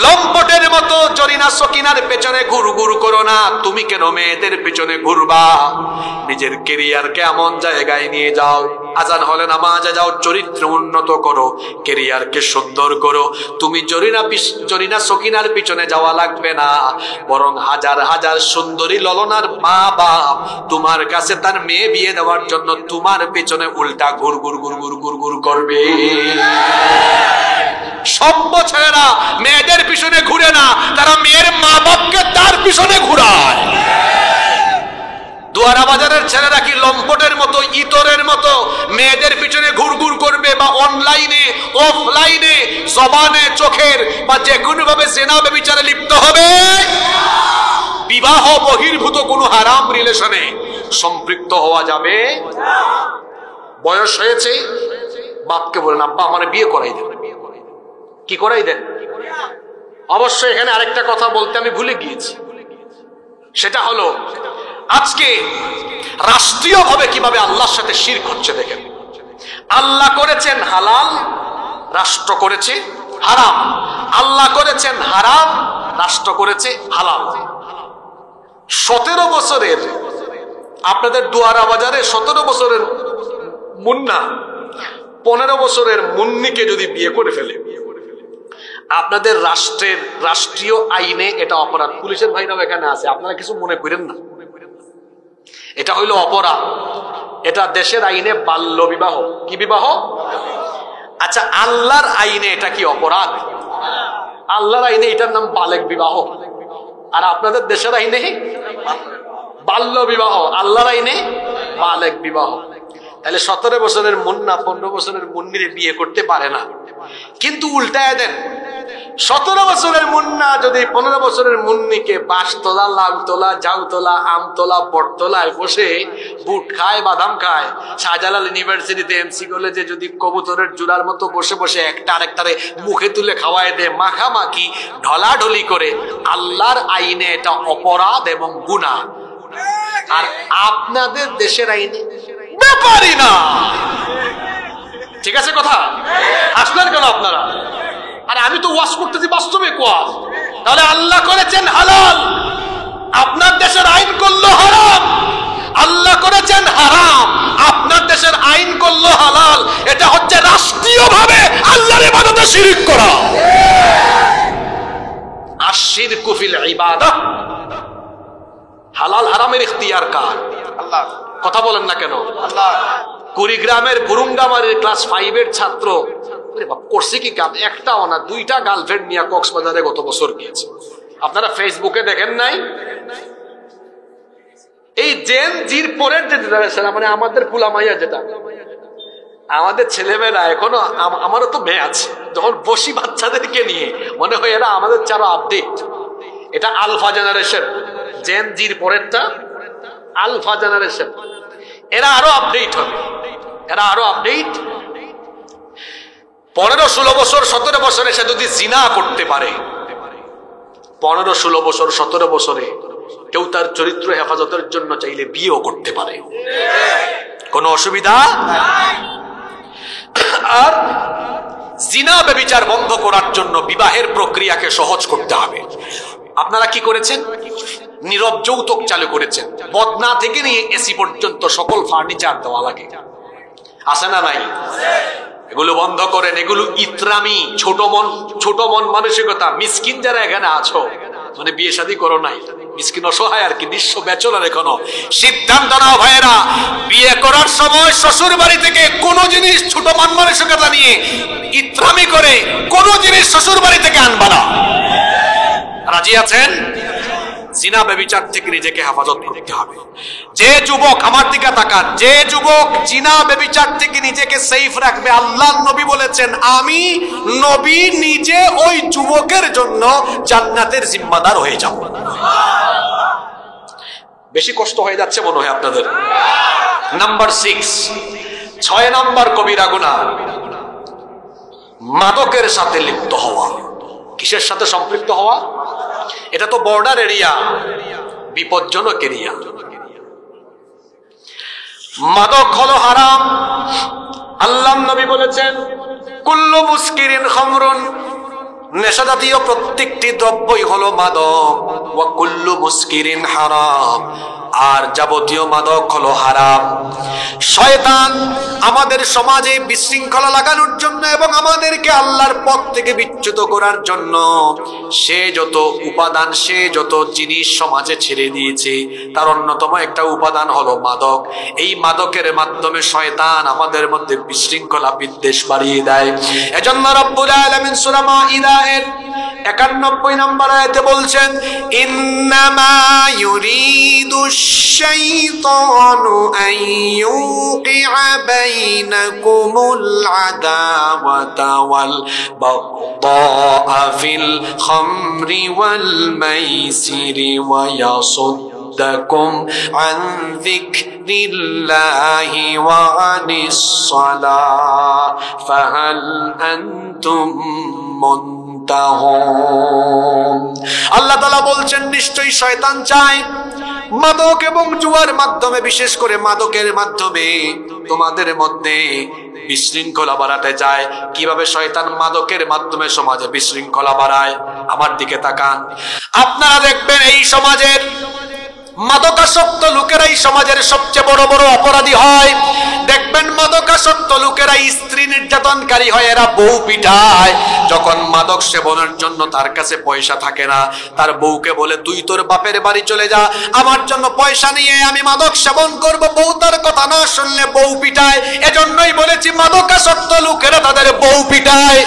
লম্পটের মতো জরিনা সকিনার পেছনে ঘুরঘুর করো না। তুমি কেন মেয়েদের পিছনে ঘুরবা? নিজের কেরিয়ারকে এমন জায়গায় নিয়ে যাও, আজান হলে নামাজে যাও, চরিত্র উন্নত করো, কেরিয়ারকে সুন্দর করো। তুমি জরিনা সকিনার পিছনে যাওয়া লাগবে না, বরং হাজার হাজার সুন্দরী ললনার মা বাপ তোমার কাছে তার মেয়ে বিয়ে দেওয়ার জন্য তোমার পিছনে উল্টা ঘুরঘুর ঘুরঘুর ঘুরঘুর করবে। সভ্য ছেলেরা মেয়েদের পিছনে ঘুরে না, তারা মেয়ের মা বাপকে তার পিছনে ঘুরায়। দুয়ারা বাজারের ছেলেরা কি লম্পটের মতো, ইতরের মতো মেয়েদের পিছনে ঘুরঘুর করবে, বা অনলাইনে অফলাইনে জবানে চোখের বা যে কোনো ভাবে জেনা ব্যভিচারে লিপ্ত হবে? বিবাহ বহির্ভূত কোনো হারাম রিলেশনে সম্পৃক্ত হওয়া যাবে। বয়স হয়েছে, বাপকে বলেন আব্বা আমার বিয়ে করাই দেন। কি করাই দেন? অবশ্যই এখানে আরেকটা কথা বলতে আমি ভুলে গিয়েছি, সেটা হলো আজকে রাষ্ট্রীয়ভাবে কিভাবে আল্লাহর সাথে শিরক হচ্ছে। দেখেন, আল্লাহ করেছেন হালাল, রাষ্ট্র করেছে হারাম। আল্লাহ করেছেন হারাম, রাষ্ট্র করেছে হালাল। 17 বছরের আপনাদের দুয়ারা বাজারে 17 বছরের মুন্না 15 বছরের মুন্নিকে যদি বিয়ে করে ফেলে, আপনাদের রাষ্ট্রীয় আইনে এটা অপরাধ। পুলিশের ভাইরাও এখানে আছে, আপনারা কিছু মনে করেন না, এটা হইল অপরাধ। এটা দেশের আইনে বাল্য বিবাহ। কি বিবাহ? আচ্ছা, আল্লাহর আইনে এটা কি অপরাধ? আল্লাহর আইনে এটার নাম বালেক বিবাহ, আর আপনাদের দেশের আইনে বাল্য বিবাহ, আল্লাহর আইনে বালেক বিবাহ। তাহলে 17 বছরের মুন্না 15 বছরের মুন্নিরে বিয়ে করতে পারে না। কিন্তু উল্টায় দেন, 17 বছরের মুন্না যদি 15 বছরের মুন্নিকে বাঁশতলা, লালতলা, জাউতলা, আমতলা, বটতলায় বসে বুট খায়, বাদাম খায়, শাহজালাল ইউনিভার্সিটিতে এমসি কলেজে যদি কবুতরের জোড়ার মতো বসে বসে একটা আরেকটারে মুখে তুলে খাওয়ায় দেয়, মাখামাখি ঢলাঢলি করে, আল্লাহর আইনে এটা অপরাধ এবং গুনাহ। আর আপনাদের দেশের আইনে ব্যাপারই না। ঠিক আছে কথা? আসলেন কেন আপনারা? আরে আমি তো ওয়াজ করতেছি বাস্তবিক ওয়াজ। তাহলে আল্লাহ করেছেন হালাল, আপনার দেশের আইন করলো হারাম। আল্লাহ করেছেন হারাম, আপনার দেশের আইন করলো হালাল। এটা হচ্ছে রাষ্ট্রীয়ভাবে আল্লাহর ইবাদতে শিরক করা। আশ-শিরকু ফিল ইবাদাহ। হালাল হারামের ইখতিয়ার কার? আল্লাহ। কথা বলেন না কেন? আল্লাহ। কুড়িগ্রামের গুরুঙ্গামারির ক্লাস 5 এর ছাত্র করছে কি কাম? একটাও না, 2টা গার্লফ্রেন্ড নিয়ে কক্সবাজারে গত বছর গিয়েছে। আপনারা ফেসবুকে দেখেন নাই? এই জেন জির পরের যে জেনারেশন, মানে আমাদের পুলামাইয়া, যেটা আমাদের ছেলেমেয়েরা এখনো, আমারও তো মেয়ে আছে, যখন বসি বাচ্চাদেরকে নিয়ে মনে হয় এরা আমাদের চারো আপডেট। এটা আলফা জেনারেশন, জেন জির পরেরটা আলফা জেনারেশন। এরা আরো আপডেট হবে, এরা আরো আপডেট। 15-16 বছর 17 বছরে সে যদি জিনা করতে পারে, 15-16 বছর 17 বছরে কেউ তার চরিত্র হেফাজতের জন্য চাইলে বিয়েও করতে পারে, কোনো অসুবিধা। আর জিনা ব্যভিচার বন্ধ করার জন্য বিবাহের প্রক্রিয়াকে সহজ করতে হবে। আপনারা কি করেছেন? নীরব যৌতুক চালু করেছেন। বদনা থেকে নিয়ে এসি পর্যন্ত সকল ফার্নিচার দেওয়া লাগে, আছে না নাই? এগুলো বন্ধ করেন। এগুলো ইতরামি, ছোট মন মানসিকতা। মিসকিন যারা এখানে আছো, মানে বিয়ে শাদী করো নাই, মিসকিন অসহায় আর কি, নিঃস্ব ব্যাচেলর, এখনো সিদ্ধান্ত নাও ভাইয়েরা, বিয়ে করার সময় শ্বশুর বাড়ি থেকে কোন জিনিস ছোট মন মানসিকতা নিয়ে ইতরামি করে কোন জিনিস শ্বশুর বাড়ি থেকে আনবা না। রাজি আছেন? জিনা ব্যভিচার থেকে নিজেকে হেফাজত করতে হবে। যে যুবক, আমার দিকে তাকান, যে যুবক জিনা ব্যভিচার থেকে নিজেকে সেফ রাখবে, আল্লাহর নবী বলেছেন আমি নবী নিজে ওই যুবকের জন্য জান্নাতের জিম্মাদার হয়ে যাব। বেশি কষ্ট হয়ে যাচ্ছে মনে হয় আপনাদের? নাম্বার 6 নম্বর কবিরা গুনাহ, মাদকের সাথে লিপ্ত হওয়া। কিসের সাথে সম্পৃক্ত হওয়া? এটা তো বর্ডার এরিয়া, বিপজ্জনক এরিয়া। মাদক হলো হারাম। আল্লাহর নবী বলেছেন কুল্লু মুসকিরিন খামরুন, নেশা জাতীয় প্রত্যেকটি দ্রব্যই হলো মাদক। ওয়া কুল্লু মুসকিরিন হারাম, আর যাবতীয় মাদক হলো হারাম। শয়তান আমাদের সমাজে বিশৃঙ্খলা লাগানোর জন্য এবং আমাদেরকে আল্লাহর পথ থেকে বিচ্যুত করার জন্য সে যত উপাদান, সে যত জিনিস সমাজে ছেড়ে দিয়েছে, তার অন্যতম একটা উপাদান হলো মাদক। এই মাদকের মাধ্যমে শয়তান আমাদের মধ্যে বিশৃঙ্খলা, বিদ্বেষ বাড়িয়ে দেয়। এজন্য রব্বুল আলামিন সূরা মাঈদার 91 নম্বর আয়াতে বলছেন ইন্নামা ইউরিদুশ শাইতানু আন ইউকিআ বাইনাকুমুল আদাওয়াতা ওয়াল বাগদাআ ফিল খামরি ওয়াল মাইসিরি ওয়া ইয়াসুদ্দাকুম আন যিকরিল্লাহি ওয়া আনিস সালাহ ফাহাল আনতুম আল্লাহ তাআলা বলছেন নিশ্চয়ই শয়তান চায় মাদক এবং জুয়ার মাধ্যমে, বিশেষ করে মাদকের মাধ্যমে তোমাদের মধ্যে বিশৃঙ্খলা বাড়াতে চায়। কিভাবে শয়তান মাদকের মাধ্যমে সমাজে বিশৃঙ্খলা বাড়ায়? আমার দিকে তাকান, আপনারা দেখবেন এই সমাজের মাদকাসক্ত লোকেরাই সমাজের সবচেয়ে বড় বড় অপরাধী হয়। দেখবেন মাদকাসক্ত লোকেরা স্ত্রী নির্যাতনকারী হয়, এরা বউ পিটায়। যখন মাদক সেবনের জন্য তার কাছে পয়সা থাকে না, তার বউকে বলে তুই তোর বাপের বাড়ি চলে যা, আমার জন্য পয়সা নিয়ে আমি মাদক সেবন করব। বউ তার কথা না শুনলে বউ পিটায়। এজন্যই বলেছি মাদকাসক্ত লোকেরা তাদের বউ পিটায়।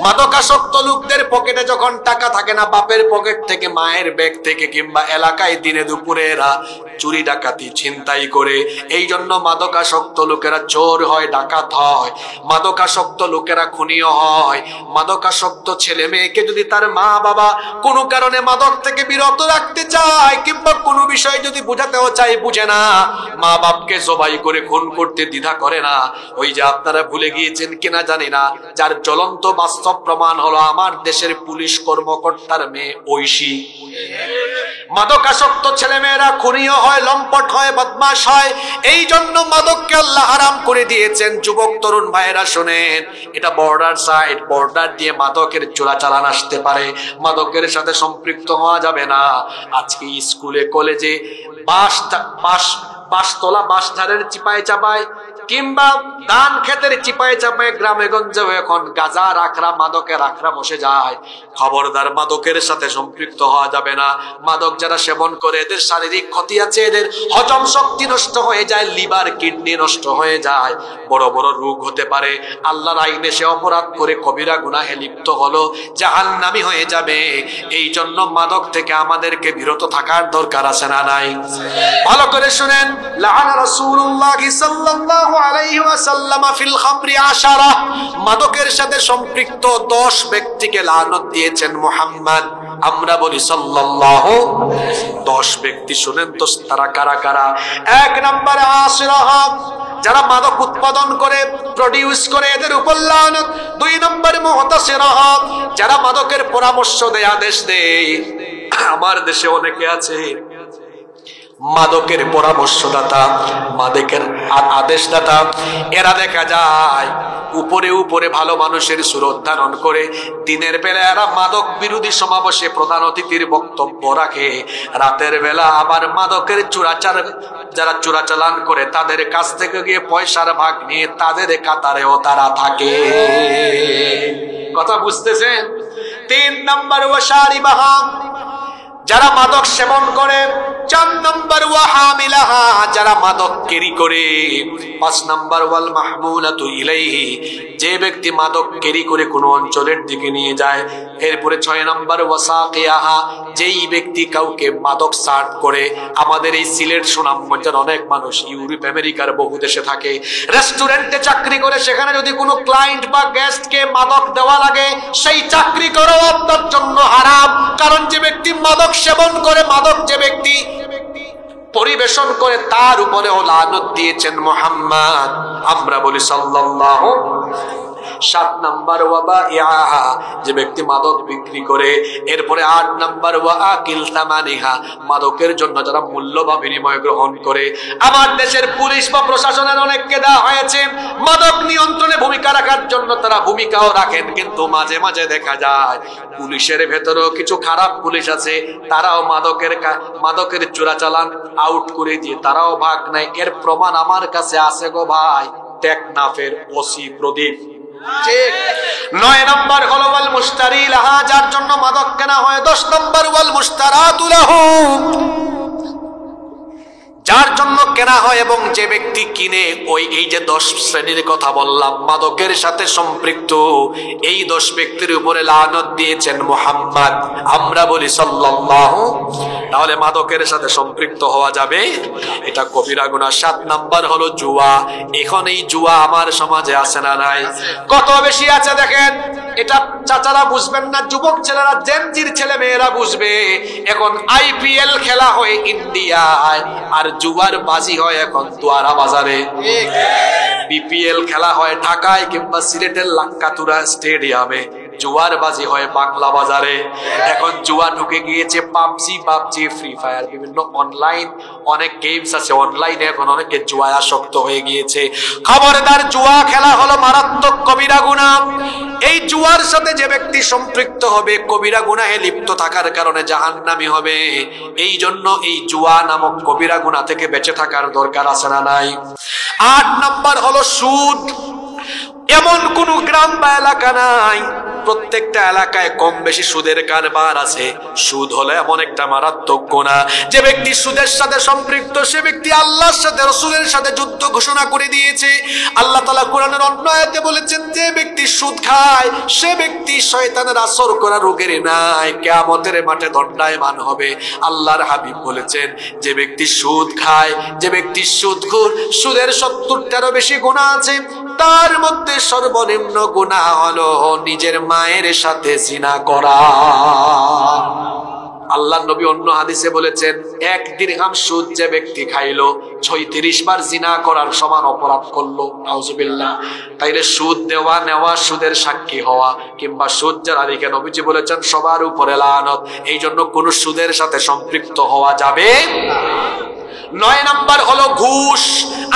মাদকাসক্ত লোকদের পকেটে যখন টাকা থাকে না, বাপের পকেট থেকে, মায়ের ব্যাগ থেকে, কিংবা এলাকায় দিনে দুপুরে এরা চুরি ডাকাতি ছিনতাই করে। এই জন্য মাদকাসক্ত লোকেরা চোর হয়, ডাকাত হয়, মাদকাসক্ত লোকেরা খুনিও হয়। মাদকাসক্ত ছেলে মেয়েকে যদি তার মা বাবা কোনো কারণে মাদক থেকে বিরত রাখতে চায়, কিংবা কোনো বিষয় যদি বুঝাতেও চায়, বুঝে না, মা বাপকে জবাই করে খুন করতে দ্বিধা করে না। ওই যে আপনারা ভুলে গিয়েছেন কিনা জানি না, যার জ্বলন্ত বাস্তব প্রমাণ হলো আমার দেশের পুলিশ কর্মকর্তার মেয়ে ঐশী। মাদকাসক্ত ছেলে মেয়েরা খুনিও হয়, লম্পট হয়, বদমাশ হয়। এই জন্য মাদককে আল্লাহ হারাম করে দিয়েছেন। যুবক তরুণ ভাইয়েরা শোনেন, এটা বর্ডার সাইড, বর্ডার দিয়ে মাদকের চোরাচালান আসতে পারে, মাদকের সাথে সম্পৃক্ত হওয়া যাবে না। আজকে স্কুলে কলেজে বাঁশতলা বাঁশঝাড়ের চিপায় চাপায়, কিংবা ধান ক্ষেতের চিপায় চাপায়, গ্রামে গঞ্জেও এখন গাঁজা রাখরা, মাদকের রাখরা বসে যায়। খবরদার, মাদকের সাথে সম্পৃক্ত হওয়া যাবে না। মাদক যারা সেবন করে এদের শারীরিক ক্ষতি আছে, এদের হজম শক্তি নষ্ট হয়ে যায়, লিভার কিডনি নষ্ট হয়ে যায়, বড় বড় রোগ হতে পারে। আল্লাহর আইনে সে অপরাধ করে কবিরা গুনাহে লিপ্ত হলো, জাহান্নামী হয়ে যাবে। এই জন্য মাদক থেকে আমাদেরকে বিরত থাকার দরকার আছে না নাই? ভালো করে শুনেন, লাআনা রাসূলুল্লাহ সাল্লাল্লাহু আলাইহি ওয়াসাল্লাম ফিল খামরি 10। মাদকের সাথে সম্পৃক্ত 10 ব্যক্তিকে লানত দিয়েছেন মুহাম্মদ। আমরা বলি সাল্লাল্লাহু। 10 ব্যক্তি শুনেন তো তারা কারা কারা? 1 নম্বরে আসিরাহা, যারা মাদক উৎপাদন করে, প্রডিউস করে, এদের উপর লানত। 2 নম্বরে মুহতাসিরাহা, যারা মাদকের পরামর্শ দেয়, আদেশ দেয়। আমার দেশে অনেকে আছে মাদকের পরামর্শদাতা, মাদকের আদেশদাতা। এরা দেখা যায় উপরে উপরে ভালো মানুষের সুরত ধারণ করে, দিনের বেলা এরা মাদক বিরোধী সমাবেশে প্রধান অতিথির বক্তব্য রাখে, রাতের বেলা আবার মাদকের যারা চোরাচালান করে তাদের কাছ থেকে গিয়ে পয়সার ভাগ নিয়ে তাদের কাতারেও তারা থাকে। কথা বুঝতেছেন? 3 নম্বর ওয়াশারিবাহা, যারা মাদক সেবন করে। 4 নম্বর ওয়াহামিলাহা, যারা মাদক ক্যারি করে। 5 নম্বর ওয়াল মাহমুলাতু ইলাইহি, যে ব্যক্তি মাদক ক্যারি করে কোন অঞ্চলের দিকে নিয়ে যায়। এরপরে 6 নম্বর ওয়াসাকিয়াহা, যেই ব্যক্তি কাউকে মাদক সার্ভ করে। আমাদের এই সিলেট সুনামগঞ্জের অনেক মানুষ ইউরোপ আমেরিকার বহু দেশে থাকে, রেস্টুরেন্টে চাকরি করে, সেখানে যদি কোনো ক্লায়েন্ট বা গেস্টকে মাদক দেওয়া লাগে, সেই চাকরি করাও আপনার জন্য হারাম। কারণ যে ব্যক্তি মাদক সেবন করে, মাদক যে ব্যক্তি পরিবেশন করে, তার উপরেও লানত দিয়েছেন মুহাম্মদ। আমরা বলি সাল্লাল্লাহু। 7 নম্বর ওয়াবাইআহা, যে ব্যক্তি মাদক বিক্রি করে। এরপরে 8 নম্বর ওয়াআকিল তামানিহা, মাদকের জন্য যারা মূল্য বা বিনিময় গ্রহণ করে। আমার দেশের পুলিশ বা প্রশাসনের অনেককে দেওয়া হয়েছে মাদক নিয়ন্ত্রণে ভূমিকা রাখার জন্য, তারা ভূমিকাও রাখেন, কিন্তু মাঝে মাঝে দেখা যায় পুলিশের ভেতরেও কিছু খারাপ পুলিশ আছে, তারাও মাদকের চোরাচালান আউট করে দিয়ে তারাও ভাগ নেয়। এর প্রমাণ আমার কাছে আছে গো ভাই, টেকনাফের ওসি প্রদীপ। ঠিক। 9 নম্বর হলো ওয়াল মুশতারি লাহা, যার জন্য মাদক কেনা হয়। 10 নম্বর ওয়াল মুশতারাতু লাহু, যার জন্য কেনা হয় এবং যে ব্যক্তি কিনে। এই যে 10 শ্রেণীর কথা বললাম মাদকের সাথে সম্পৃক্ত, এই 10 ব্যক্তির উপরে লানত দিয়েছেন মুহাম্মদ। আমরা বলি সাল্লাল্লাহু। তাহলে মাদকের সাথে সম্পৃক্ত হওয়া যাবে, এটা কবিরা গুনাহ। 7 নাম্বার হলো জুয়া। এখন এই জুয়া আমার সমাজে আছে না নাই? কত বেশি আছে দেখেন। এটা চাচারা বুঝবেন না, যুবক ছেলেরা, জেনজির ছেলে মেয়েরা বুঝবে। এখন আইপিএল খেলা হয় ইন্ডিয়ায়, আর জুয়ার বাজি হয় এখন দুয়ারা বাজারে। বিপিএল খেলা হয় ঢাকায় কিংবা সিলেটের লাক্কাতুরা স্টেডিয়ামে, জুয়ার বাজি হয় বাংলা বাজারে। এখন জুয়া ঢুকে গিয়েছে পাবজি, ফ্রি ফায়ার, বিভিন্ন অনলাইন অনেক গেমস আছে, অনলাইনে এখন অনেকে জুয়ায় আসক্ত হয়ে গিয়েছে। খবরদার, জুয়া খেলা হলো মারাত্মক কবিরা গুনাহ। এই জুয়ার সাথে যে ব্যক্তি সম্পৃক্ত হবে, কবিরা গুনাহে লিপ্ত থাকার কারণে জাহান্নামী হবে। এই জন্য এই জুয়া নামক কবিরা গুনাহ থেকে বেঁচে থাকার দরকার আছে না নাই? 8 নম্বর হলো সুদ। এমন কোন গ্রাম বা এলাকা নাই প্রত্যেকটা এলাকায় কম বেশি সুদের কারবার আছে। সুদ হলো এমন একটা মারাত্মক গুনাহ, যে ব্যক্তি সুদের সাথে সম্পৃক্ত সে ব্যক্তি আল্লাহর সাথে রাসূলের সাথে যুদ্ধ ঘোষণা করে দিয়েছে। আল্লাহ তাআলা কোরআনের অন্য আয়াতে বলেছেন, যে ব্যক্তি সুদ খায় সে ব্যক্তি শয়তানের আসর করা রোগের নাই, কিয়ামতের মাঠে দণ্ডায়মান হবে। আল্লাহর হাবিব বলেছেন, যে ব্যক্তি সুদ খায়, যে ব্যক্তি সুদখোর, সুদের 70টারও বেশি গুনাহ আছে, তার মধ্যে সর্বনিম্ন গুনাহ হলো নিজের মায়ের সাথে জিনা করা। আল্লাহ নবী অন্য হাদিসে বলেছেন, 1 দিরহাম সুদ যে ব্যক্তি খাইলো 36 বার জিনা করার সমান অপরাধ করলো। নাউজুবিল্লাহ। তাইলে সুদ দেওয়া নেওয়া, সুদের সাক্ষী হওয়া কিংবা সুদ যারা দিকে নবীজি বলেছেন সবার উপরে লানত। এই জন্য কোন সুদের সাথে সম্পৃক্ত হওয়া যাবে না। 9 নাম্বার হলো ঘুষ।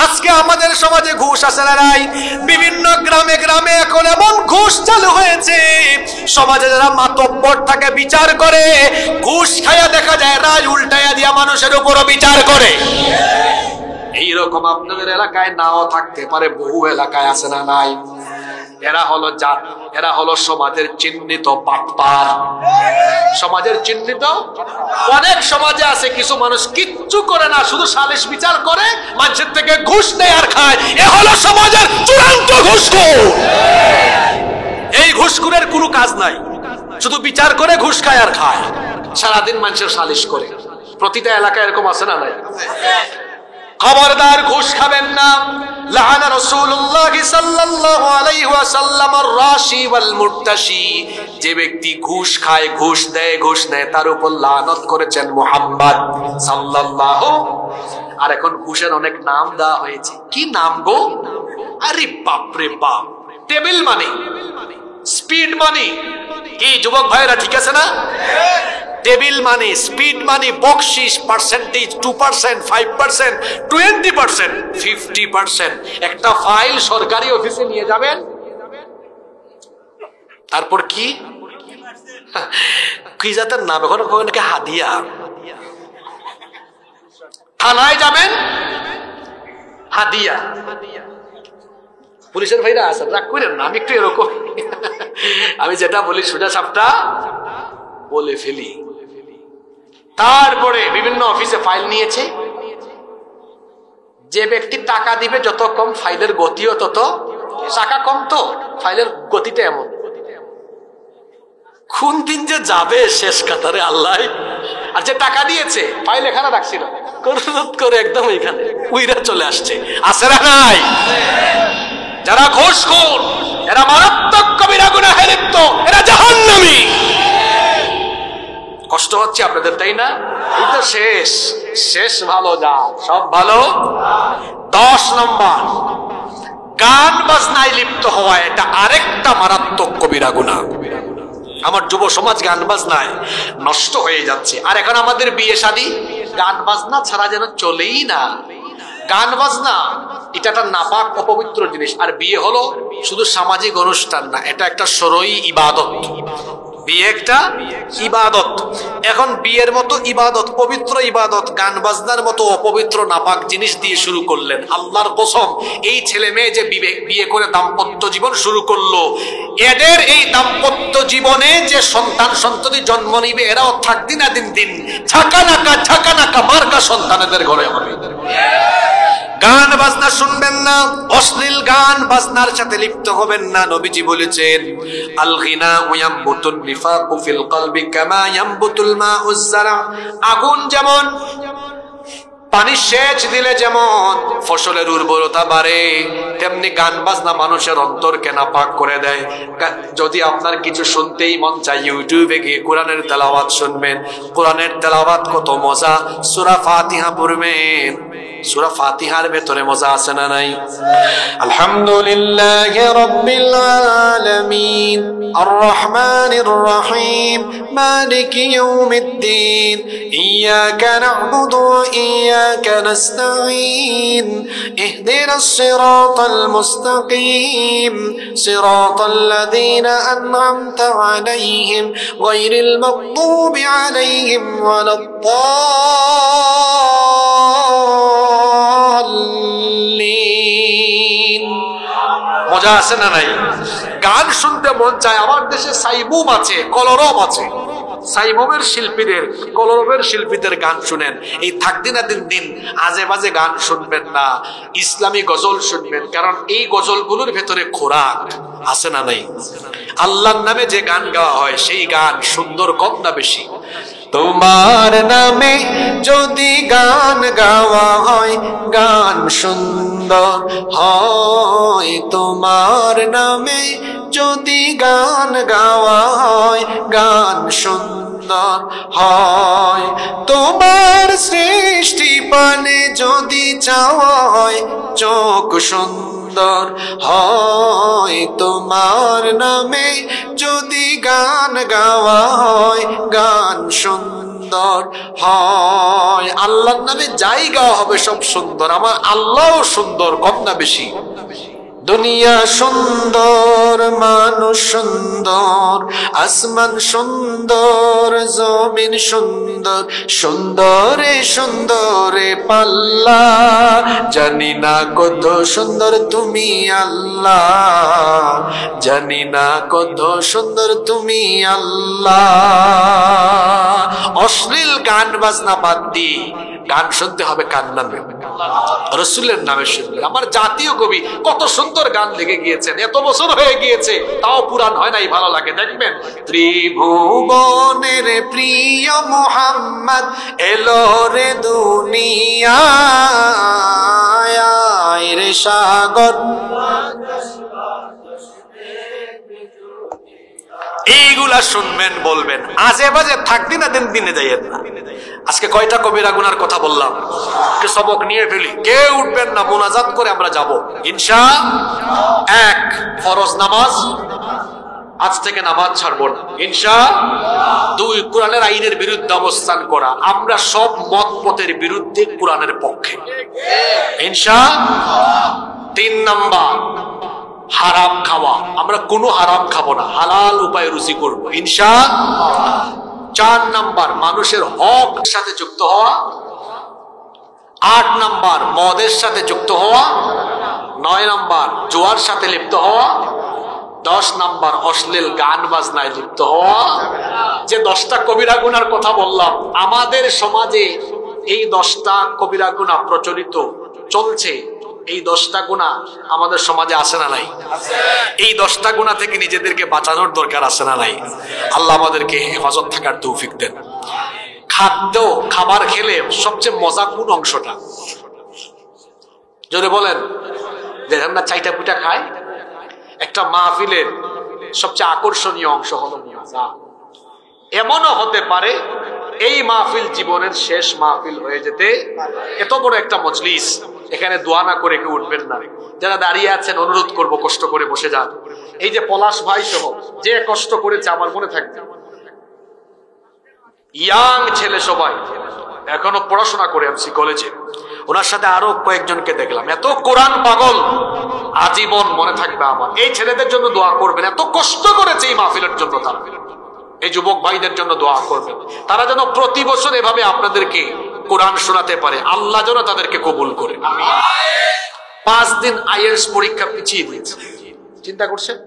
আজকে আমাদের সমাজে ঘুষ আছে না নাই? বিভিন্ন গ্রামে গ্রামে এখন এমন ঘুষ চালু হয়েছে, সমাজে যারা মাতব্বর থাকে বিচার করে, ঘুষ খায়া দেখা যায় রায় উল্টাইয়া দিয়া মানুষের উপরও বিচার করে। এইরকম আপনাদের এলাকায় নাও থাকতে পারে, বহু এলাকায় আছে না নাই? এরা হলো জাত, এরা হলো সমাজের চিহ্নিত বাটপার। সমাজের চিহ্নিত অনেক সমাজে আছে কিছু মানুষ কিচ্ছু করে না, শুধু সালিশ বিচার করে, মানুষের থেকে ঘুষ নেয় আর খায়। এ হলো সমাজের চূড়ান্ত ঘুষখোর। এই ঘুষখোরের কোনো কাজ নাই, শুধু বিচার করে ঘুষ খায় আর খায়, সারাদিন মানুষের সালিশ করে। প্রতিটা এলাকায় এরকম আছে না নাই? খবরদার ঘুষ খাবেন না। লাআনা রাসূলুল্লাহ সাল্লাল্লাহু আলাইহি ওয়াসাল্লাম আর-রাশি ওয়াল মুরতাশি। যে ব্যক্তি ঘুষ খায়, ঘুষ দেয়, ঘুষ নেয়, তার উপর লানত করেছেন মুহাম্মদ সাল্লাল্লাহু। আর এখন ঘুষের অনেক নাম দেওয়া হয়েছে। কি নাম গো? আরে বাপ রে বাপ! টেবিল মানি, স্পিড মানি। কি যুবক ভাইরা ঠিক আছে না? টেবিল মানি, স্পিড মানি, বকশিস, পার্সেন্টেজ 2%, 5%, 20%, 50%। একটা ফাইল সরকারি অফিসে নিয়ে যাবেন, তারপর কি কি জাতের নাম এখন ওখানে হাদিয়া। থানায় যাবেন, হাদিয়া। পুলিশের ভাইরা আছেন, রাগ করেন না, আমি একটু এরকম, আমি যেটা বলি সোজা সাপটা বলে ফেলি। তারপরে বিভিন্ন অফিসে ফাইল নিয়েছে, যে ব্যক্তি টাকা দিবে যত কম ফাইলের গতিও তত। টাকা কম তো ফাইলের গতিটা এমন। কোন দিন যে যাবে শেষ কাতারে আল্লাহ। আর যে টাকা দিয়েছে ফাইল এখানে রাখছিল, করে একদম এখানে উইরা চলে আসছে। আছে না নাই? যারা ঘুষখোর এরা মারাত্মক কবিরা গুনাহে লিপ্ত, এরা জাহান্নামী। কষ্ট হচ্ছে আপনাদের, তাই না? এই তো শেষ শেষ ভালো, যা সব ভালো। 10 নম্বর, গান বাজনায় লিপ্ত হওয়া, এটা আরেকটা মারাত্মক কবিরা গুনাহ। আমার যুব সমাজ গান বাজনায় নষ্ট হয়ে যাচ্ছে। আর এখন আমাদের বিয়ে শাদী গান বাজনা ছাড়া যেন চলেই না। গান বাজনা এটা একটা নাপাক অপবিত্র জিনিস। আর বিয়ে হলো শুধু সামাজিক অনুষ্ঠান না, এটা একটা শরঈ ইবাদত। বিয়ে একটা ইবাদত। এখন বিয়ের মতো ইবাদত, পবিত্র ইবাদত, গান বাজনার মতো অপবিত্র নাপাক জিনিস দিয়ে শুরু করলেন। আল্লাহর কসম, এই ছেলে মেয়ে যে বিয়ে করে দাম্পত্য জীবন শুরু করলো, এদের এই দাম্পত্য জীবনে যে সন্তান সন্ততি জন্ম নিবে, এরাও থাকদি না দিন দিন ঝাঁকানাকা মার্কা সন্তান এদের ঘরে হবে। গান বাজনা শুনবেন না, অশ্লীল গান বাজনার সাথে লিপ্ত হবেন না। নবীজি বলেছেন, আল গিনা ইয়ামবুতুন নিফাকু ফিল কলবি কামা ইয়ামবুতুল মাউজ যারা। আগুন যেমন পানি সেচ দিলে যেমন ফসলের উর্বরতা বাড়ে, তেমনি গান বাজনা মানুষের অন্তরকে নাপাক করে দেয়। যদি আপনার কিছু শুনতেই মন চায়, ইউটিউবে গিয়ে কোরআনের তেলাওয়াত শুনবেন। কোরআনের তেলাওয়াত কত মজা! সূরা ফাতিহা পড়বেন, সূরা ফাতিহার ভেতরে মজা আছে না নাই? আলহামদুলিল্লাহি রাব্বিল আলামিন আর রহমানির রহিম মালিকি ইয়াউমিদ্দিন ইয়াকা না'বুদু ওয়া ইয়াকা নাস্তাঈন ইহদিনাস সিরাতাল মুস্তাকিম সিরাতাল লাযীনা আন'আমতা আলাইহিম গায়রিল মাগদুবি আলাইহিম ওয়ালাদ মজা আছে না নাই? গান শুনতে মন চায়। আমার দেশে সাইমুম আছে, কলরব আছে, সাইমুমের শিল্পীদের, কলরবের শিল্পীদের গান শুনেন। এই থাকদিন না দিন আজে বাজে গান শুনবেন না, ইসলামী গজল শুনবেন, কারণ এই গজলগুলোর ভেতরে খোরাক আছে না নাই? আল্লাহর নামে যে গান গাওয়া হয় সেই গান সুন্দর কম না বেশি? তোমার নামে যদি গান গাওয়া হয় গান সুন্দর হয়, তোমার নামে যদি গান গাওয়া হয় গান সুন্দর হয়, তোমার সৃষ্টি পানে যদি চাওয়া হয় চোখ সুন্দর হয়, তোমার নামে যদি গান গাওয়া হয় গান সুন্দর হয়। আল্লাহর নামে যাই গাওয়া হবে সব সুন্দর। আমার আল্লাহও সুন্দর, কম না বেশি? দুনিয়া সুন্দর, মানুষ সুন্দর, আসমান সুন্দর, জমিন সুন্দর, সুন্দরে সুন্দরে পাল্লা, জানি না কত সুন্দর তুমি আল্লাহ, জানি না কত সুন্দর তুমি আল্লাহ। অশ্লীল গান বাজনা বাদ দিয়ে গান শুনতে হবে কার নামে? রসুলের নামে শুনবে। আমার জাতীয় কবি কত সুন্দর গান লিখে গিয়েছেন, এত বছর হয়ে গিয়েছে তাও পুরান হয় নাই, ভালো লাগে। দেখবেন, ত্রিভুবনের প্রিয় মুহাম্মদ এলো রে দুনিয়ায়, রে সাগর এইগুলা শুনবেন, বলবেন। আজে বাজে থাকদি না দিনে যাইয়েন না। আজকে কয়টা কবিরা গুনার কথা বললাম, একটু সবক নিয়ে ফেলি। কেউ উঠবেন না, মোনাজাত করে আমরা যাব ইনশাআল্লাহ। এক, ফরজ নামাজ, আজ থেকে নামাজ ছাড়বো না ইনশাআল্লাহ। দুই, কোরআনের আইনের বিরুদ্ধে অবস্থান করা। আমরা সব মত পথের বিরুদ্ধে, কোরআনের পক্ষে ইনশাআল্লাহ। তিন নাম্বার, হারাম খাওয়া, আমরা কোনো হারাম খাবো না, হালাল উপায়ে রুজি করবো ইনশাআল্লাহ। চার নাম্বার, মানুষের হক সাথে যুক্ত হওয়া। আট নাম্বার, মদের সাথে যুক্ত হওয়া। নয় নাম্বার, জুয়ার সাথে লিপ্ত হওয়া। 10 নাম্বার, অশ্লীল গান বাজনায় লিপ্ত হওয়া। যে 10টা কবিরা গুনার কথা বললাম, আমাদের সমাজে এই 10টা কবিরা গুনাহ প্রচলিত চলছে। এই 10টা গুনাহ আমাদের সমাজে আছে না নাই? এই 10টা গুনাহ থেকে নিজেদেরকে বাঁচানোর দরকার আছে না নাই? আল্লাহ আমাদেরকে হেফাজত থাকার তৌফিক দেন। খাবার খেলে সবচেয়ে মজা কোন অংশটা? যদি বলেন যে আমরা চাইটা পুটা খাই, একটা মাহফিলের সবচেয়ে আকর্ষণীয় অংশ হলো মজা। এমনও হতে পারে এই মাহফিল জীবনের শেষ মাহফিল হয়ে যেতে। এত বড় একটা মজলিস, এখানে দোয়া না করে কেউ উঠবেন না। যারা দাঁড়িয়ে আছেন অনুরোধ করব কষ্ট করে বসে যান। এই যে পলাশ ভাই সহ যে কষ্ট করেছে আমার মনে থাকবে, ইয়াং ছেলে সবাই এখনো পড়াশোনা করে এমসি কলেজে, ওনার সাথে আরো কয়েকজনকে দেখলাম, এত কোরআন পাগল, আজীবন মনে থাকবে আমার। এই ছেলেদের জন্য দোয়া করবেন, এত কষ্ট করেছে এই মাহফিলের জন্য তারা। এই যুবক ভাইদের জন্য দোয়া করবেন, তারা যেন প্রতি বছর এভাবে আপনাদেরকে কোরআন শোনাতে পারে। আল্লাহ যেন তাদেরকে কবুল করে। 5 দিন আইএলটিএস পরীক্ষা পিছিয়ে দিয়েছে, চিন্তা করছেন?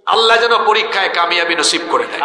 আল্লাহ যেন পরীক্ষায় কামিয়াবি নসিব করে দেয়।